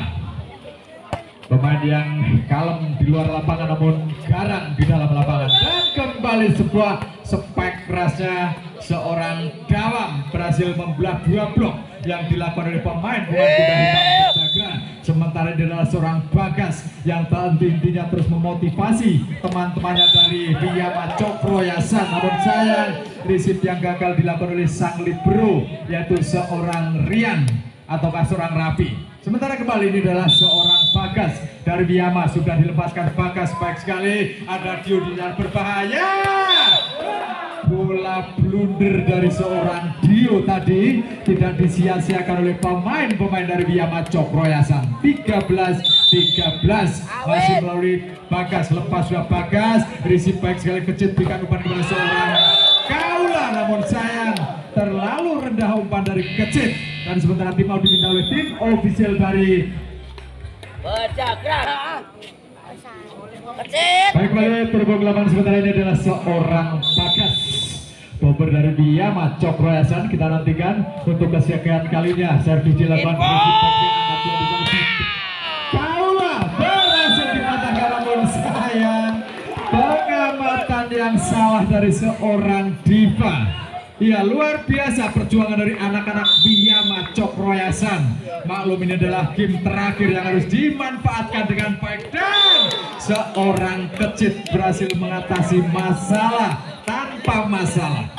pemain yang kalem di luar lapangan namun garang di dalam lapangan. Dan kembali sebuah spike kerasnya seorang Dawam berhasil membelah 2 blok yang dilakukan oleh pemain kuda hitam Pejagran. Sementara ini adalah seorang Bagas yang tak henti-hentinya terus memotivasi teman-temannya dari Wiyama Cokroyasan. Namun sayang receive yang gagal dilakukan oleh sang libero yaitu seorang Rian ataukah seorang Rapi. Sementara kembali ini adalah seorang Bagas dari Wiyama, sudah dilepaskan Bagas baik sekali, ada Dio di jalan berbahaya. Bola blunder dari seorang Dio tadi tidak disia-siakan oleh pemain-pemain dari Wiyama Cokroyasan. 13-13 masih melalui Bagas, lepas sudah Bagas, receive baik sekali kecil, berikan umpan kepada seorang Kaula, namun sayang terlalu rendah umpan dari kecil. Dan sementara tim mau diminta oleh tim official dari Pejagran. Kecil. Baik, balik terbang lapangan sementara ini adalah seorang Bagas, bomber dari Wiyama Cokroyasan. Kita nantikan untuk kesekian kalinya servis dilakukan Kaula berhasil dipatahkan namun sayang pengamatan yang salah dari seorang Diva. Ya, luar biasa perjuangan dari anak-anak Wiyama Cokroyasan. Maklum ini adalah game terakhir yang harus dimanfaatkan dengan baik dan seorang kecil berhasil mengatasi masalah tanpa masalah.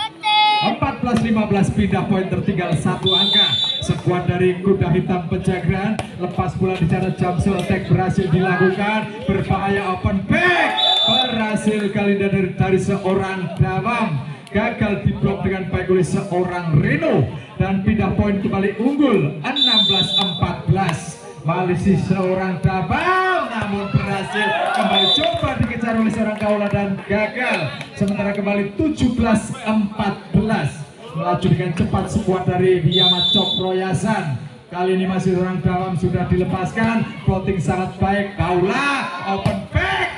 14-15 pindah poin, tertinggal 1 angka. Sekuat dari kuda hitam Pejagran, lepas bola di sana jam seltek berhasil dilakukan, berbahaya open back berhasil kali dari seorang Dawam, gagal diblok dengan baik oleh seorang Reno dan pindah poin kembali unggul 16-14. Malisi seorang Dawam namun berhasil kembali coba dikejar oleh seorang Kaula dan gagal. Sementara kembali 17-14 melaju dengan cepat sekuat dari Wiyama Cokroyasan. Kali ini masih seorang Dawam sudah dilepaskan, floating sangat baik. Kaula open back.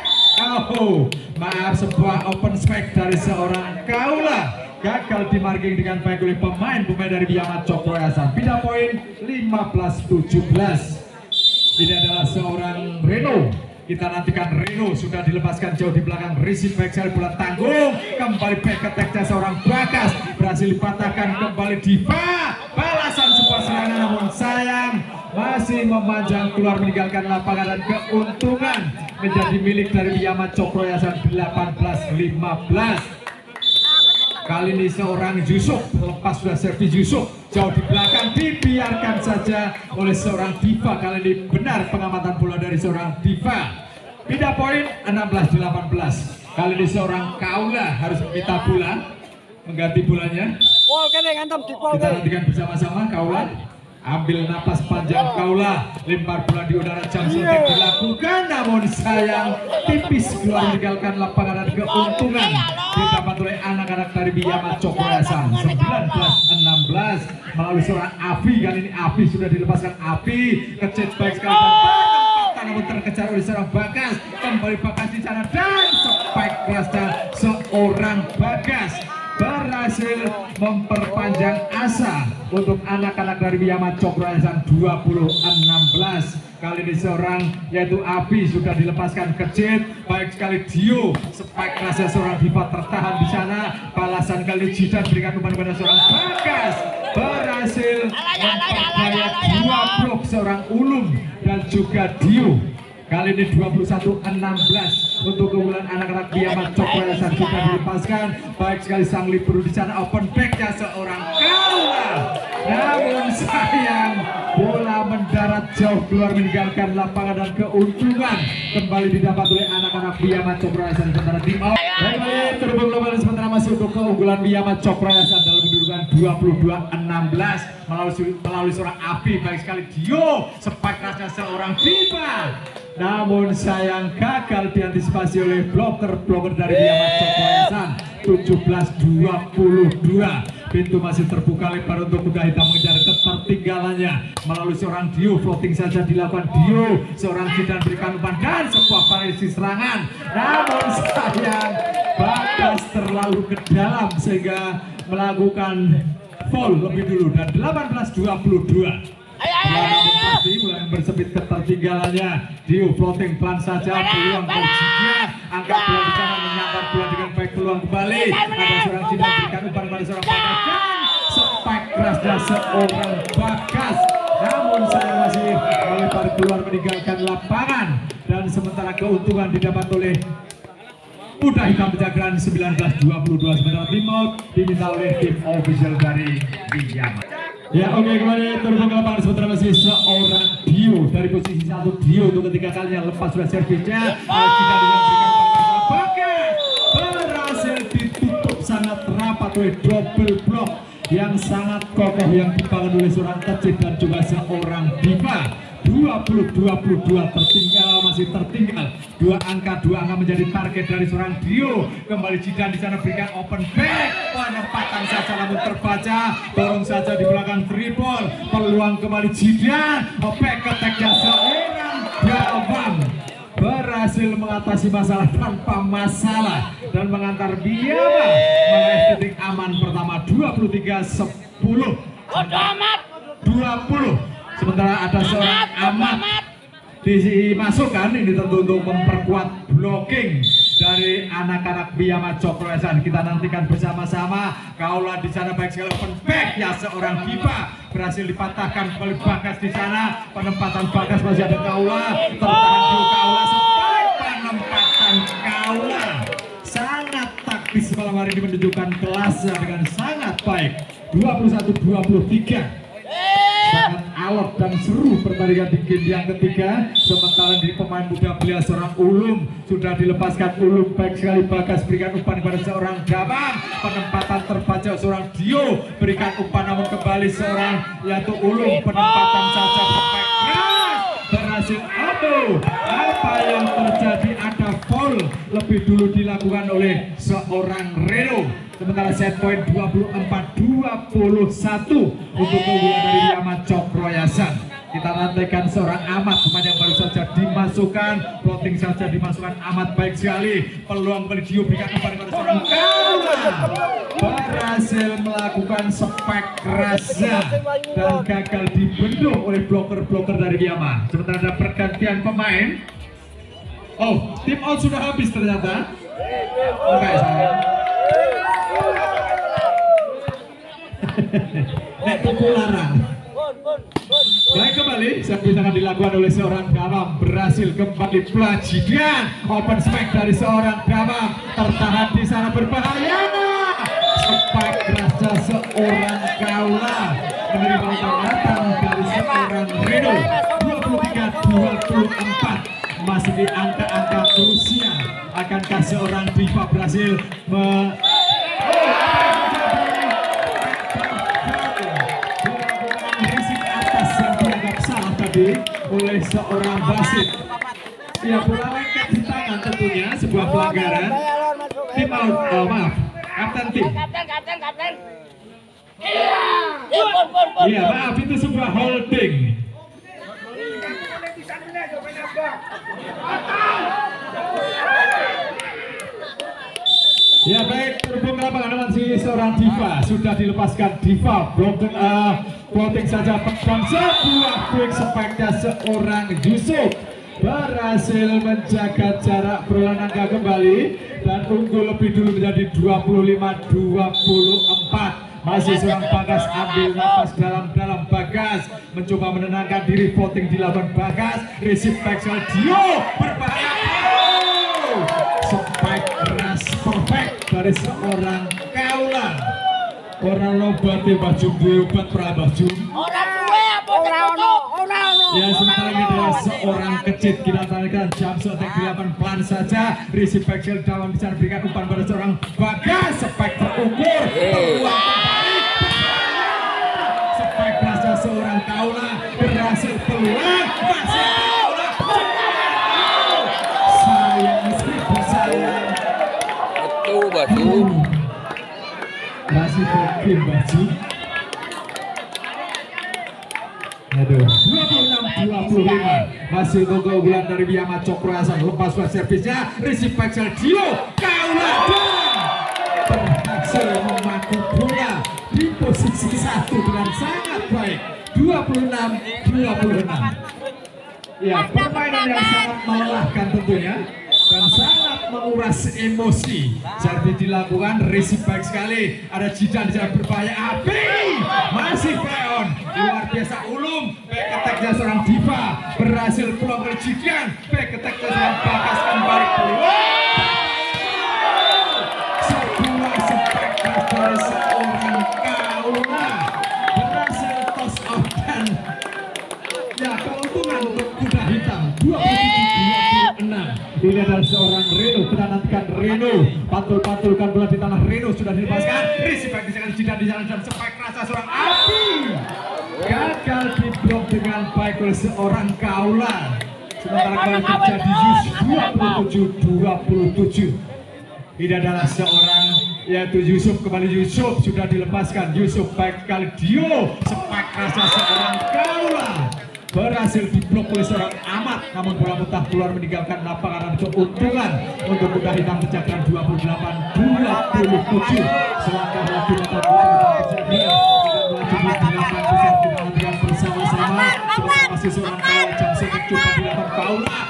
Maaf, sebuah open spike dari seorang Kaula gagal dimarking dengan baik oleh pemain dari Wiyama Cokroyasan. Pindah poin 15-17. Ini adalah seorang Reno. Kita nantikan Reno sudah dilepaskan jauh di belakang, receive back sekali bola tanggung, kembali back attack-nya seorang Bagas berhasil dipatahkan kembali Diva. Balasan sebuah serangan namun sayang masih memanjang keluar meninggalkan lapangan dan keuntungan menjadi milik dari Wiyama Cokroyasan 18-15. Kali ini seorang Yusuf, lepas sudah servis Yusuf jauh di belakang, dibiarkan saja oleh seorang Diva. Kali ini benar pengamatan bola dari seorang Diva. Pindah poin 16-18. Kali ini seorang Kaula harus meminta bola. mengganti bolanya. Kita nantikan bersama-sama. Kaula ambil napas panjang, Kaula lempar bola di udara, jam suntik dilakukan, namun sayang tipis keluar meninggalkan lapangan dan keuntungan didapat oleh anak-anak dari Biyama Cokroyasan. 19-16 melalui seorang Afi. Kali ini Afi sudah dilepaskan. Afi kecet baik sekali dan namun terkejar oleh seorang Bagas. Kembali Bagas di sana dan spike kerasnya seorang Bagas berhasil memperpanjang asa untuk anak-anak dari Biyama Cokroyasan. 20-16 kali ini seorang yaitu Api sudah dilepaskan kecil baik sekali. Dio spike kerasnya seorang Diva tertahan di sana. Balasan kali ini Jidan berikan umpan kepada seorang Bagas berhasil memperkaya 2 blok seorang Ulum dan juga Dio. Kali ini 21-16 untuk keunggulan anak-anak Biyama Cokroyasan sudah dilepaskan. Baik sekali sang libero di sana, open back-nya seorang Kaula. Namun sayang bola mendarat jauh keluar meninggalkan lapangan dan keuntungan kembali didapat oleh anak-anak Biyama Cokroyasan. Sementara tim out. Baik, terhubung kembali sementara masih untuk keunggulan Biyama Cokroyasan dalam kedudukan 22-16 melalui seorang Api. Baik sekali Dio spike kerasnya seorang Diva. Namun sayang gagal diantisipasi oleh bloker dari Biyama Cokroyasan. 17-22. Pintu masih terbuka lebar untuk kuda hitam mengejar ketertinggalannya melalui seorang Dio. Floating saja dilakukan Dio. Seorang Jidan berikan umpan dan sebuah variasi serangan. Namun sayang Bagas terlalu ke dalam sehingga melakukan foul lebih dulu dan 18-22. Mulai bersempit ketertinggalannya. Dio floating pelan saja, peluang kuncinya angkat bola di sana, menyambar bola dengan baik, peluang kembali. Ada seorang Jidan berikan umpan pada seorang Bagas dan spike kerasnya seorang Bagas. Namun saya masih melebar keluar meninggalkan lapangan dan sementara keuntungan didapat oleh kuda hitam Pejagaan. 19-22. Sementara tim out diminta oleh tim official dari Biyama. Ya oke, kembali terhubung ke lapangan sementara masih seorang Dio dari posisi 1. Dio untuk ketiga kalinya lepas sudah servisnya. Kita dengan berikan Bagas berhasil ditutup sangat rapat oleh double block yang sangat kokoh yang dibangun oleh seorang Kecil dan juga seorang Diva. 20-22 masih tertinggal 2 angka menjadi target dari seorang Dio. Kembali Jidan di sana berikan open back, penempatan saja namun terbaca, dorong saja di belakang triple, peluang kembali Jidan, back attack-nya seorang Dawang berhasil mengatasi masalah tanpa masalah dan mengantar Biyama meraih titik aman pertama. 23-10 20. Sementara ada seorang Amat dimasukkan, ini tentu untuk memperkuat blocking dari anak-anak Biyama Cokroyasan. Kita nantikan bersama-sama. Kaula di sana baik sekali open back ya seorang Diva berhasil dipatahkan kembali Bagas di sana. Penempatan Bagas masih ada Kaula, tertahan di Kaula sampai penempatan Kaula sangat taktis malam hari ini, menunjukkan kelasnya dengan sangat baik. 21-23. Sangat alot dan seru pertandingan di game yang ketiga. Sementara di pemain muda belia seorang Ulum sudah dilepaskan. Ulum baik sekali Bagas berikan umpan kepada seorang Damang. Penempatan terbaca seorang Dio berikan umpan namun kembali seorang yaitu Ulum. Penempatan saja perfect keras berhasil. Aduh, apa yang terjadi? Ada foul lebih dulu dilakukan oleh seorang Reno. Sementara set point 24-21 untuk keunggulan dari Biyama Cokroyasan. Kita nantikan seorang Amat, pemain yang baru saja dimasukkan, floating saja dimasukkan Amat baik sekali. Peluang Dio berikan kepada seorang Kaula, berhasil melakukan spike kerasnya dan gagal dibendung oleh bloker-bloker dari Biyama. Sementara ada pergantian pemain. Oh, tim out sudah habis ternyata. Oke, sayang. Nek larang. Baik, kembali servis akan dilakukan oleh seorang Damam, berhasil kembali Jidan. Open spike dari seorang Damam, tertahan di sana berbahaya. Spike kerasnya seorang Kaula menerima datang dari seorang Reno. 23-24 masih di angka-angka krusial. Akankah seorang Diva berhasil terjadi oleh seorang wasit. Ya, bola lengket di tangan tentunya sebuah pelanggaran. Tim out, maaf, kapten tim. Kapten. Iya, maaf, itu sebuah holding. Ya baik, terhubung ke lapangan masih seorang Diva, sudah dilepaskan Diva, floating saja dan sebuah quick spike-nya seorang Yusuf berhasil menjaga jarak berulang angka kembali dan unggul lebih dulu menjadi 25-24. Masih seorang Bagas ambil napas dalam Bagas mencoba menenangkan diri, floating dilakukan Bagas, receive back Dio berbahaya, spike keras perfect dari seorang Kaula. Orang lobate baju obat prabaju. Ya, sementara ini adalah seorang kecil kita tarikan jam sotek 8 pelan saja. Receive back shield dalam bisa berikan umpan pada seorang Bagas, spike terukur peluang terbalik. Spike kerasnya seorang Kaula berhasil peluang masih Kaula. Sayang meskipun sayang. Betul baju. Masih berkim baju. Aduh, 26-25 masih keunggulan dari Biyama Cokro Hasan. Lepas buat servisnya, receive back Dio Kaula berhasil memaku bola di posisi 1 dengan sangat baik. 26-26. Ya, permainan yang sangat melelahkan tentunya dan sangat menguras emosi. Jadi dilakukan receive back sekali. Ada Jidan di sana berbahaya. Api masih Feon, luar biasa ulum. Back attack-nya seorang Diva berhasil pulang dari Jidan. Back attack-nya seorang Bagas kembali keluar. Sebuah spek dari seorang Kaula berhasil toss out dan ya keuntungan untuk kuda hitam 27-26. Ini adalah seorang Reno, kita nantikan Reno pantul-pantulkan bola di tanah. Reno sudah dilepaskan, receive back disekan Jidan di jalan dan spike rasa seorang Api gagal diblok dengan baik oleh seorang Kaula. Sementara kembali terjadi 27-27. Ini adalah seorang yaitu Yusuf, kembali Yusuf sudah dilepaskan. Yusuf baik sekali Dio, spike rasa seorang Kaula berhasil diblok oleh seorang Amat, namun bola muntah keluar meninggalkan lapangan. Keuntungan untuk kuda hitam mencetak 28-27. Selangkah lagi mata bola terjadi dan melaju di 8 besar. Kita nantikan bersama-sama masih seorang Kaula jam sekitar coba dilakukan Kaula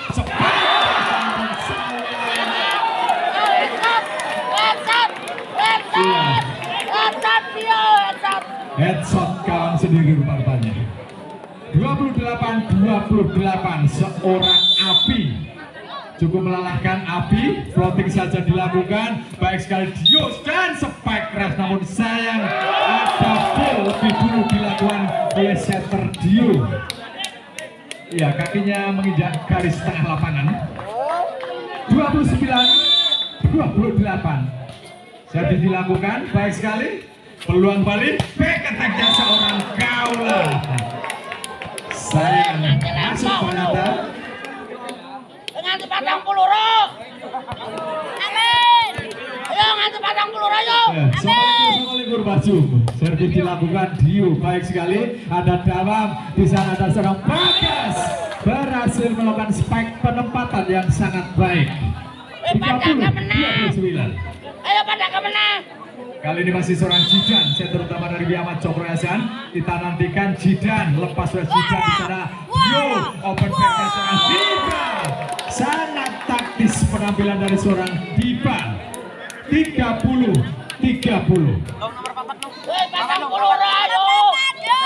headshot kawan sendiri rupanya. 28-28 seorang Api cukup melelahkan. Api floating saja dilakukan baik sekali Dios dan spike keras, namun sayang ada ball lebih dulu dilakukan oleh setter Dio. Ya, kakinya menginjak garis tengah lapangan. 29-28 jadi dilakukan baik sekali peluang balik back attack-nya seorang Kaula. Sayang masuk ternyata nganti 40 roh. Amin. Ayo nganti 40 roh yo. Sama libur baju. Servis dilakukan Dio baik sekali. Ada Dawam di sana, ada seorang Bagas berhasil melakukan spike penempatan yang sangat baik. 30-29. Ayo pada kemenang. Kali ini masih seorang Jidan, saya terutama dari Biyama Cokro Hasan. Kita nantikan Jidan, lepas oleh Jidan di sana. Yo, open back seorang Diva. Sangat taktis penampilan dari seorang Diva. 30-30.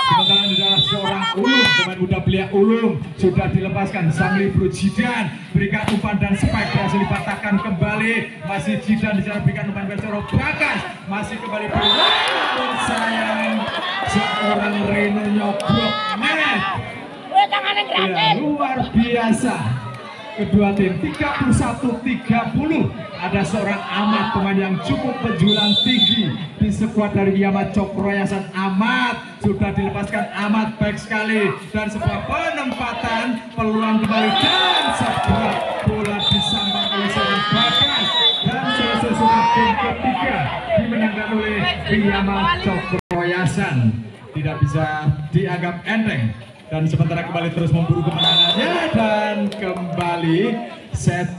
Sementara di dalam seorang Ulum, pemain muda belia Ulum sudah dilepaskan. Sang libro Jidan berikan umpan dan spike berhasil dipatahkan kembali. Masih Jidan di sana berikan umpan ke seorang Bagas, masih kembali namun sayang seorang Reno nyobrok net. Ya, luar biasa. kedua tim 31-30. Ada seorang Ahmad, pemain yang cukup penjualan tinggi di skuad dari Biyama Cokro Yayasan. Ahmad sudah dilepaskan, Ahmad baik sekali dan sebuah penempatan peluang kembali dan sebuah bola disambang oleh seorang Bagas dan selesai tim ketiga dimenangkan oleh Biyama Cokro Yayasan. Tidak bisa dianggap enteng dan sementara kembali terus memburu kemenangannya dan kembali set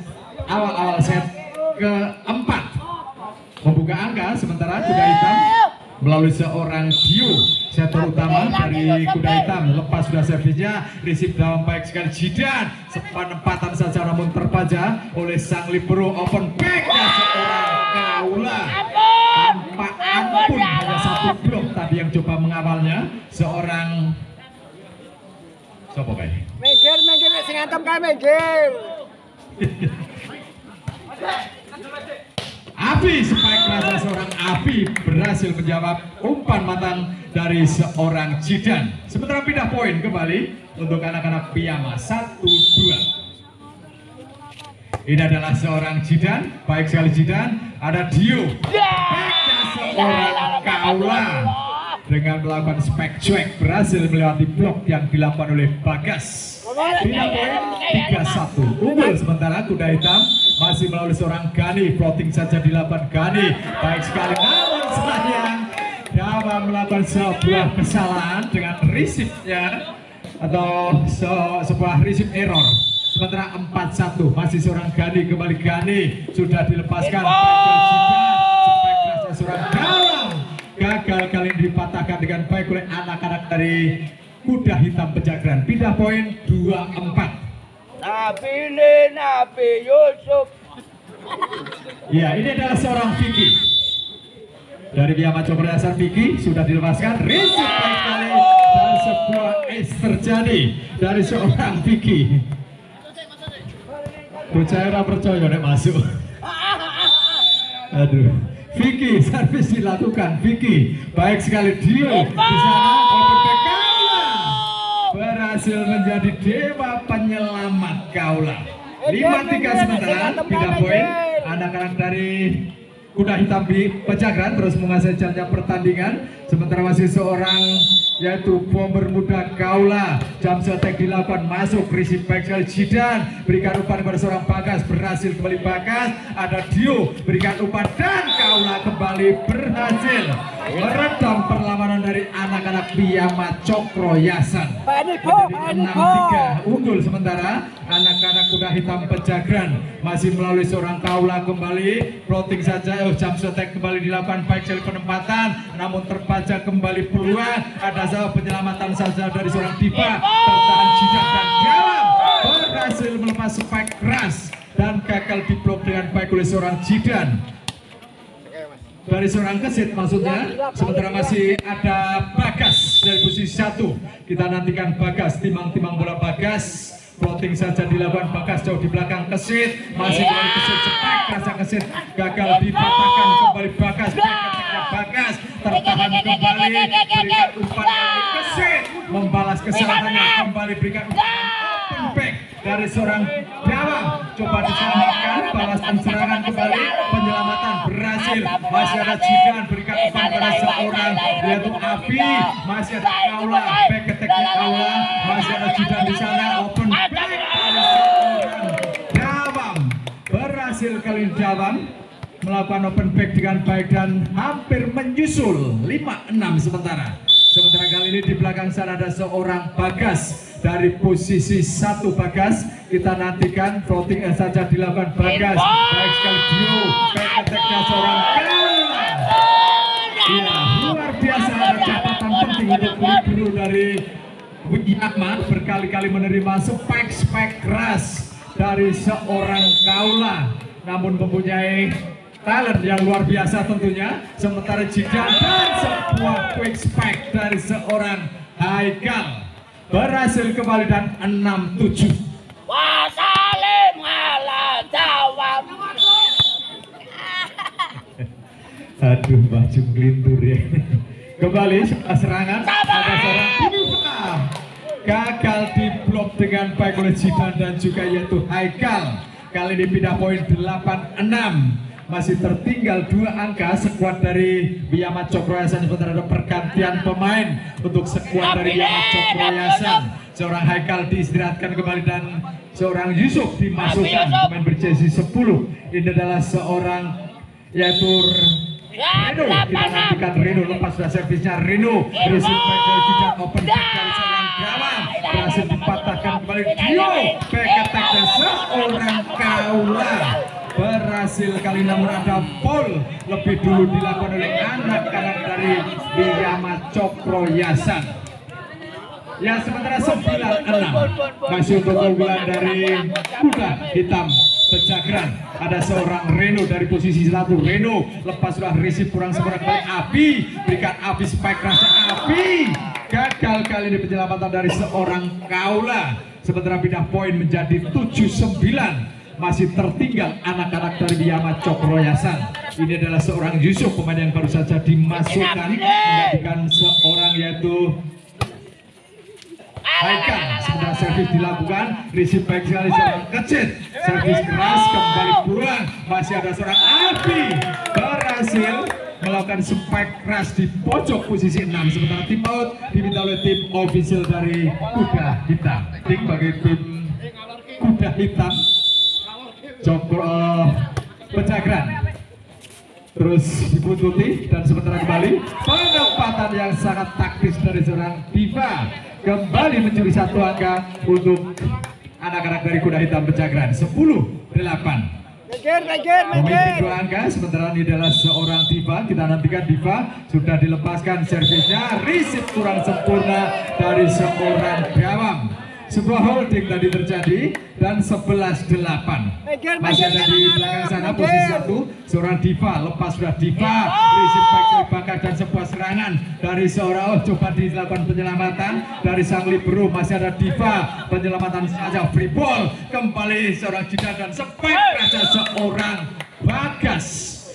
awal set keempat membuka angka, sementara Kuda Hitam melalui seorang Dio setter utama dari Kuda Hitam lepas sudah servisnya, risip dalam baik sekali Jidan, penempatan saja namun terbaca oleh sang libero, open backnya seorang Kaula tanpa ampun, hanya satu blok tadi yang coba mengawalnya seorang siapa kayak minggir sing antem kae minggir. Api, spike rasa seorang Api berhasil menjawab umpan matang dari seorang Jidan. Sementara pindah poin kembali untuk anak-anak Biyama 1-2. Ini adalah seorang Jidan, baik sekali Jidan. Ada Dio, backnya seorang Kaula dengan melakukan spike cuek berhasil melewati blok yang dilakukan oleh Bagas. Pindah poin 3-1. Unggul sementara Kuda Hitam masih melalui seorang Gani, floating saja dilakukan Gani, baik sekali namun sayang Dawa melakukan sebuah kesalahan dengan resipnya atau sebuah resip error. Sementara 4-1 masih seorang Gani, kembali Gani sudah dilepaskan seorang dalam gagal kali ini dipatahkan dengan baik oleh anak-anak dari Kuda Hitam Pejagan. Pindah poin 2-4. Nabi Yusuf. Ya, ini adalah seorang Vicky dari Biyama Cokro Yayasan. Vicky sudah dilepaskan, resip baik sekali dan sebuah ace terjadi dari seorang Vicky. Percaya percaya nek masuk. Aduh, Vicky servis dilakukan. Vicky baik sekali, Dio di sana overback Kaula berhasil menjadi dewa penyelamat Kaula. 5-3 sementara pindah poin anak-anak dari Kuda Hitam Pejagan terus menguasai jalannya pertandingan. Sementara masih seorang yaitu bomber muda Kaula, jam setek dilakukan, masuk risip baik sekali Jidan, berikan umpan kepada seorang Bagas, berhasil kembali Bagas, ada Dio berikan umpan dan Kaula kembali berhasil meredam perlawanan dari anak-anak Biyama Cokro Yayasan. Menjadi 6-3 unggul sementara anak-anak Kuda Hitam Pejagan masih melalui seorang Kaula kembali floating saja, jam setek kembali dilakukan baik sekali penempatan namun terbaca kembali peluang, ada penyelamatan saja dari seorang Diva, tertahan Jidan dan dalam berhasil melepas spike keras dan gagal diblok dengan baik oleh seorang Jidan dari seorang Kesit maksudnya. Sementara masih ada Bagas dari posisi 1, kita nantikan Bagas, timang-timang bola Bagas, floating saja dilakukan Bagas jauh di belakang Kesit, masih dari Kesit, spike rasa Kesit gagal dipatahkan kembali Bagas, Bagas tertahan kembali, berikan umpan dari Kesit, membalas kesalahannya, kembali berikan open back dari seorang Dawang, coba diselamatkan, balasan serangan kembali, penyelamatan berhasil, masih ada Jidan, berikan umpan pada seorang yaitu Api, masih ada Kaula, back ketek di Kaula, masih ada Jidan di sana, open back dari seorang Dawang, berhasil kali ini Dawang melakukan open back dengan baik dan hampir menyusul 5-6 sementara. Sementara kali ini di belakang sana ada seorang Bagas dari posisi 1 Bagas, kita nantikan floating saja dilakukan Bagas, baik sekali Dio, back attack-nya seorang Kaula. Ya, luar biasa, ada catatan penting untuk libero dari Biyama, berkali-kali menerima spike keras dari seorang Kaula namun mempunyai talent yang luar biasa tentunya. Sementara Jidan dan sebuah quick spike dari seorang Haikal berhasil kembali dan 6-7. Wasalim ala jawab. Aduh, baju gelintur ya. Kembali serangan ada seorang Diva gagal diblok dengan baik oleh Jidan dan juga yaitu Haikal. Kali ini pindah poin 8-6. Masih tertinggal 2 angka. Skuad dari Biyama Cokroyasan sementara ada pergantian pemain untuk skuad dari Biyama Cokroyasan. Seorang Haikal diistirahatkan kembali dan seorang Yusuf dimasukkan, pemain berjersey 10. Ini adalah seorang yaitu Reno. Kita nantikan Reno, lepas sudah servisnya Reno. Receive back dari Jidan, open kick dari seorang Gawang, berhasil dipatahkan kembali Dio. Back attack dan seorang Kaula berhasil kali, namun ada foul lebih dulu dilakukan oleh anak-anak dari Biyama Cokroyasan. Ya, sementara 9-6 masih untuk keunggulan dari Kuda Hitam Pejagan. Ada seorang Reno dari posisi 1. Reno lepas sudah receive kurang sempurna kembali Abi, berikan Abi spike rasa Abi gagal kali ini penyelamatan dari seorang Kaula. Sementara pindah poin menjadi 7-9. Masih tertinggal anak-anak dari Biyama Cokroyasan. Ini adalah seorang Yusuf, pemain yang baru saja dimasukkan, menggantikan seorang yaitu Haikal. Sementara servis dilakukan, receive baik sekali seorang Kecit, servis keras kembali pulang. Masih ada seorang Abi berhasil melakukan spike keras di pojok posisi 6. Sementara tim out diminta oleh tim official dari Kuda Hitam. Tim bagi tim Kuda Hitam Pejagan terus dibuntuti dan sementara kembali penempatan yang sangat taktis dari seorang Diva kembali mencuri 1 angka untuk anak-anak dari Kuda Hitam Pejagan. 10-8. Pemain 2 angka. Sementara ini adalah seorang Diva. Kita nantikan Diva sudah dilepaskan servisnya, receive kurang sempurna dari seorang Gawang. Sebuah holding tadi terjadi dan 11-8. Masih ada di belakang sana posisi 1 seorang Diva, lepas sudah Diva, receive back dari Bakar dan sebuah serangan dari seorang coba dilakukan penyelamatan dari sang libero. Masih ada Diva, penyelamatan saja free ball kembali seorang Jidan dan spike raja seorang Bagas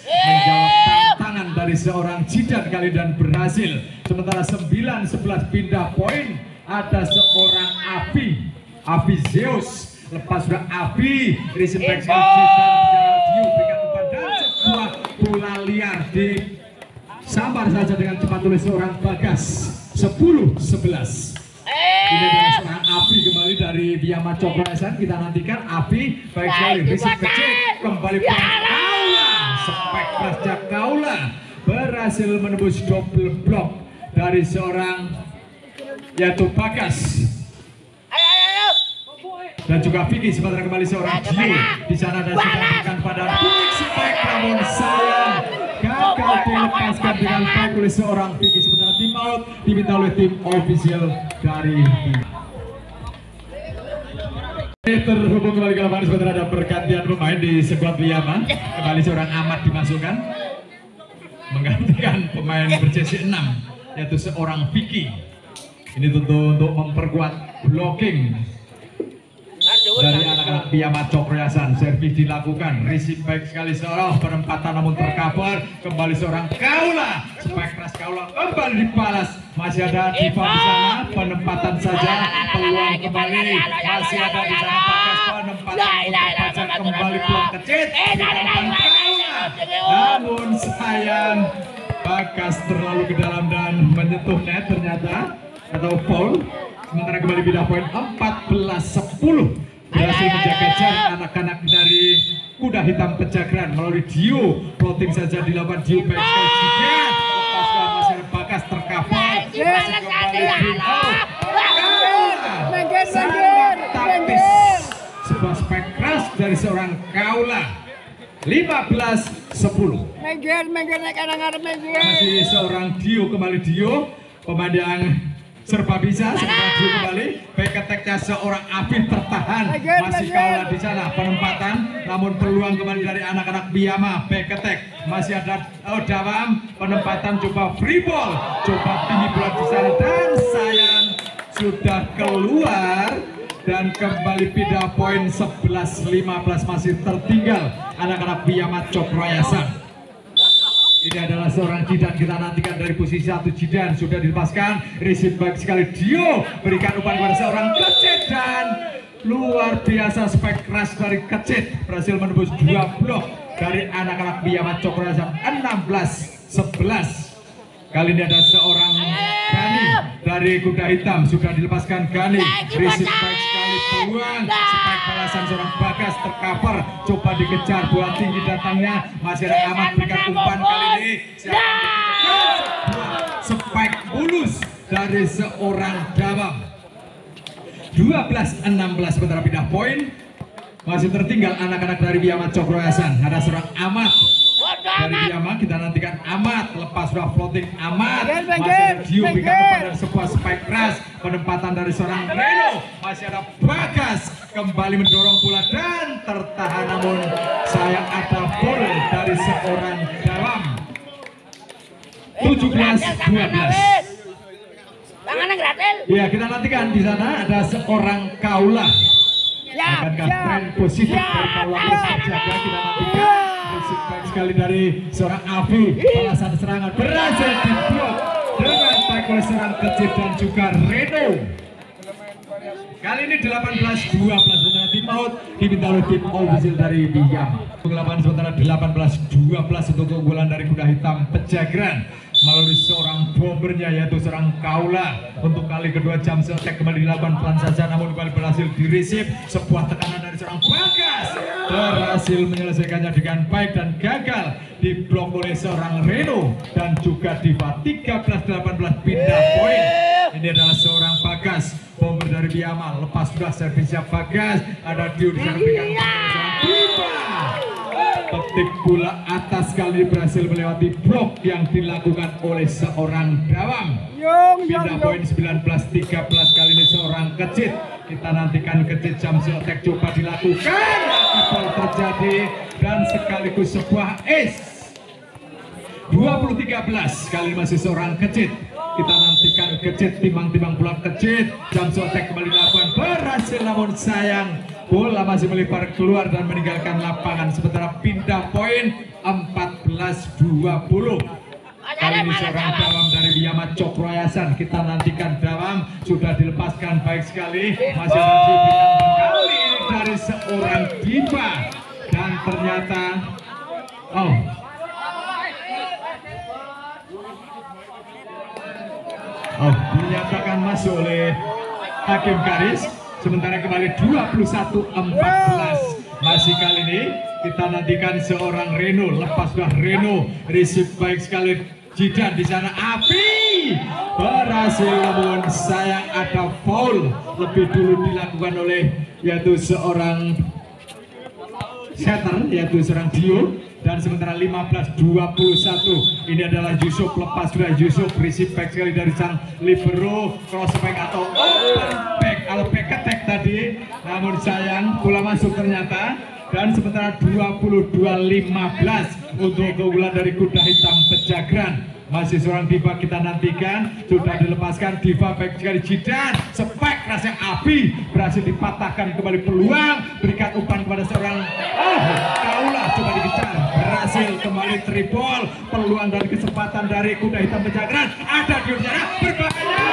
menjawab tantangan dari seorang Jidan kali dan berhasil. Sementara 9-11 pindah poin. Ada seorang Api Zeus, lepas sudah Api, receive back Jidan berikan umpan dan sebuah bola liar di sambar saja dengan cepat oleh seorang Bagas. 10-11. Ini adalah seorang Api kembali dari Biyama Cokroyasan. Kita nantikan Api baik sekali, receive kecil kembali Kaula, spike pasca Kaula berhasil menembus double block dari seorang yaitu Bagas dan juga Vicky. Sementara kembali seorang Dio di sana dan sudah berikan pada Vicky spike, namun sayang gagal dilepaskan dengan baik oleh seorang Vicky. Sementara tim out diminta oleh tim official dari terhubung kembali ke lapangan. Sementara ada pergantian pemain di skuad Biyama. Kembali seorang Ahmad dimasukkan menggantikan pemain berjersey 6 yaitu seorang Vicky. Ini tentu untuk memperkuat blocking dari anak-anak Biyama Cokroyasan. Servis dilakukan, receive baik sekali seorang penempatan namun tercover. Kembali seorang Kaula, spike keras Kaula kembali dibalas. Masih ada Diva di sana, penempatan saja, peluang kembali. Masih ada di sana Bagas, penempatan kembali peluang kecil. Namun sayang Bagas terlalu ke dalam dan menyentuh net ternyata atau foul. Sementara kembali pindah poin 14-10 berhasil menjaga jarak anak-anak dari Kuda Hitam Pejagan melalui Dio. Floating saja dilakukan Dio baik sekali Jidan, lepaskan masih ada Bagas tercover, masih kembali sangat taktis sebuah spike keras dari seorang Kaula. 15-10 masih seorang Dio, kembali Dio, pemain yang serba bisa. Sementara Dio kembali, back attack-nya seorang Afif tertahan, masih Kaula di sana penempatan, namun peluang kembali dari anak-anak Biyama. Back attack masih ada Dawam, penempatan coba free ball, coba tinggi bola di sana dan sayang sudah keluar. Dan kembali pindah poin 11-15 masih tertinggal anak-anak Biyama Cokroyasan. Ini adalah seorang Jidan, kita nantikan dari posisi 1. Jidan sudah dilepaskan, receive baik sekali Dio, berikan umpan kepada seorang Kecit dan luar biasa spek keras dari Kecit, berhasil menembus 2 blok dari anak-anak Biama Cokroyasan 16-11. Kali ini ada seorang Gani dari Kuda Hitam, sudah dilepaskan Gani, receive baik sekali peluang, spek balasan seorang Bagas tercover, coba dikejar bola tinggi datangnya, masih ada Ahmad, berikan umpan kali ini spek mulus dari seorang Dawam. 12-16 sementara pindah poin, masih tertinggal anak-anak dari Biama Cokroyasan. Ada seorang Ahmad dari Biama, kita nantikan Ahmad, lepas sudah floating Ahmad, masih ada Dio, berikan kepada sebuah spike keras, penempatan dari seorang Reno, masih ada Bagas, kembali mendorong bola dan tertahan, namun sayang ada gol dari seorang Dawam. 17-12. Ya, kita nantikan di sana ada seorang Kaula. Akankah tren positif dari Kaula terjaga? Kita nantikan. Baik sekali dari seorang Afi, balasan serangan berhasil diblok dengan tackle serang Kecit dan juga Reno. Kali ini 18-12 sementara tim out diminta oleh tim official dari Biam. 8 sementara 18-12 untuk keunggulan dari Kuda Hitam Pejagran melalui seorang bombernya yaitu seorang Kaula. Untuk kali kedua jam setek kembali dilakukan pelan saja, namun kembali berhasil di-receive sebuah tekanan dari seorang Bagas, berhasil menyelesaikannya dengan baik dan gagal diblok oleh seorang Reno dan juga Diva. 13-18 pindah poin. Ini adalah seorang Bagas, bomber dari Biama, lepas sudah servisnya Bagas, ada Dio di sana, berikan seorang Diva. Petik bola atas kali ini berhasil melewati blok yang dilakukan oleh seorang Dawam. Pindah poin 19-13 kali ini seorang Kecit. Kita nantikan Kecit jam setek coba dilakukan, gol terjadi dan sekaligus sebuah ace. 20-13 kali masih seorang Kecit. Kita nantikan Kecit, timbang-timbang pula Kecit, jam setek kembali dilakukan, berhasil namun sayang bola masih melebar keluar dan meninggalkan lapangan. Sementara pindah poin 14-20. Kali ini seorang Dawam dari Biama Cokroyasan. Kita nantikan Dawam sudah dilepaskan baik sekali, masih diberikan kali ini dari seorang Diva dan ternyata dinyatakan masuk oleh hakim garis. Sementara kembali 21-14. Masih kali ini kita nantikan seorang Reno, lepas sudah Reno, receive baik sekali Jidan di sana. Api berhasil namun sayang ada foul lebih dulu dilakukan oleh yaitu seorang setter, yaitu seorang Dio. Dan sementara 15-21 ini adalah Yusuf, lepas sudah Yusuf, receive back sekali dari sang libero, cross back atau open back, back attack tadi, namun sayang bola masuk ternyata. Dan sementara 22-15 untuk keunggulan dari Kuda Hitam Pejagran. Masih seorang Diva kita nantikan, sudah dilepaskan Diva baik sekali Jidan, spek rasanya Api, berhasil dipatahkan kembali peluang, berikan umpan kepada seorang Kaula, coba dikejar, berhasil kembali tribol, peluang dan kesempatan dari Kuda Hitam Pejagran, ada di sana berbahaya.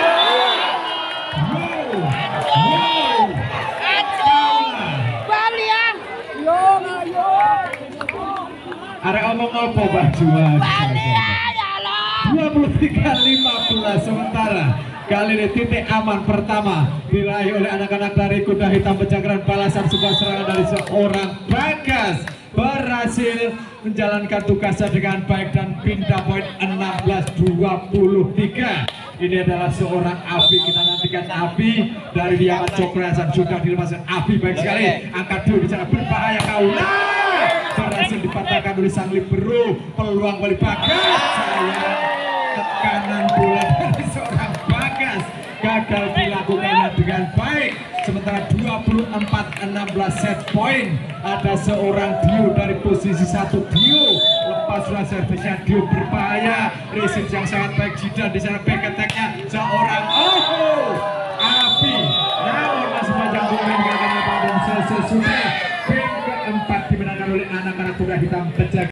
Ada omong apa bajuan 23-15 sementara kali ini titik aman pertama diraih oleh anak-anak dari Kuda Hitam Pejagran. Balasan sebuah serangan dari seorang Bagas berhasil menjalankan tugasnya dengan baik dan pindah poin 16-23. Ini adalah seorang Api, kita nantikan Api dari Biama Cokroyasan, sudah dilepaskan Api baik sekali, angkat dulu di sana berbahaya Kaula, berhasil dipatahkan oleh sang libero, peluang kembali Bagas, sayang tekanan bola dari seorang Bagas gagal dilakukannya dengan baik. Sementara 24-16 set point, ada seorang Dio dari posisi 1. Dio lepas sudah servisnya, Dio berbahaya, receive yang sangat baik Jidan di sana, back attack-nya seorang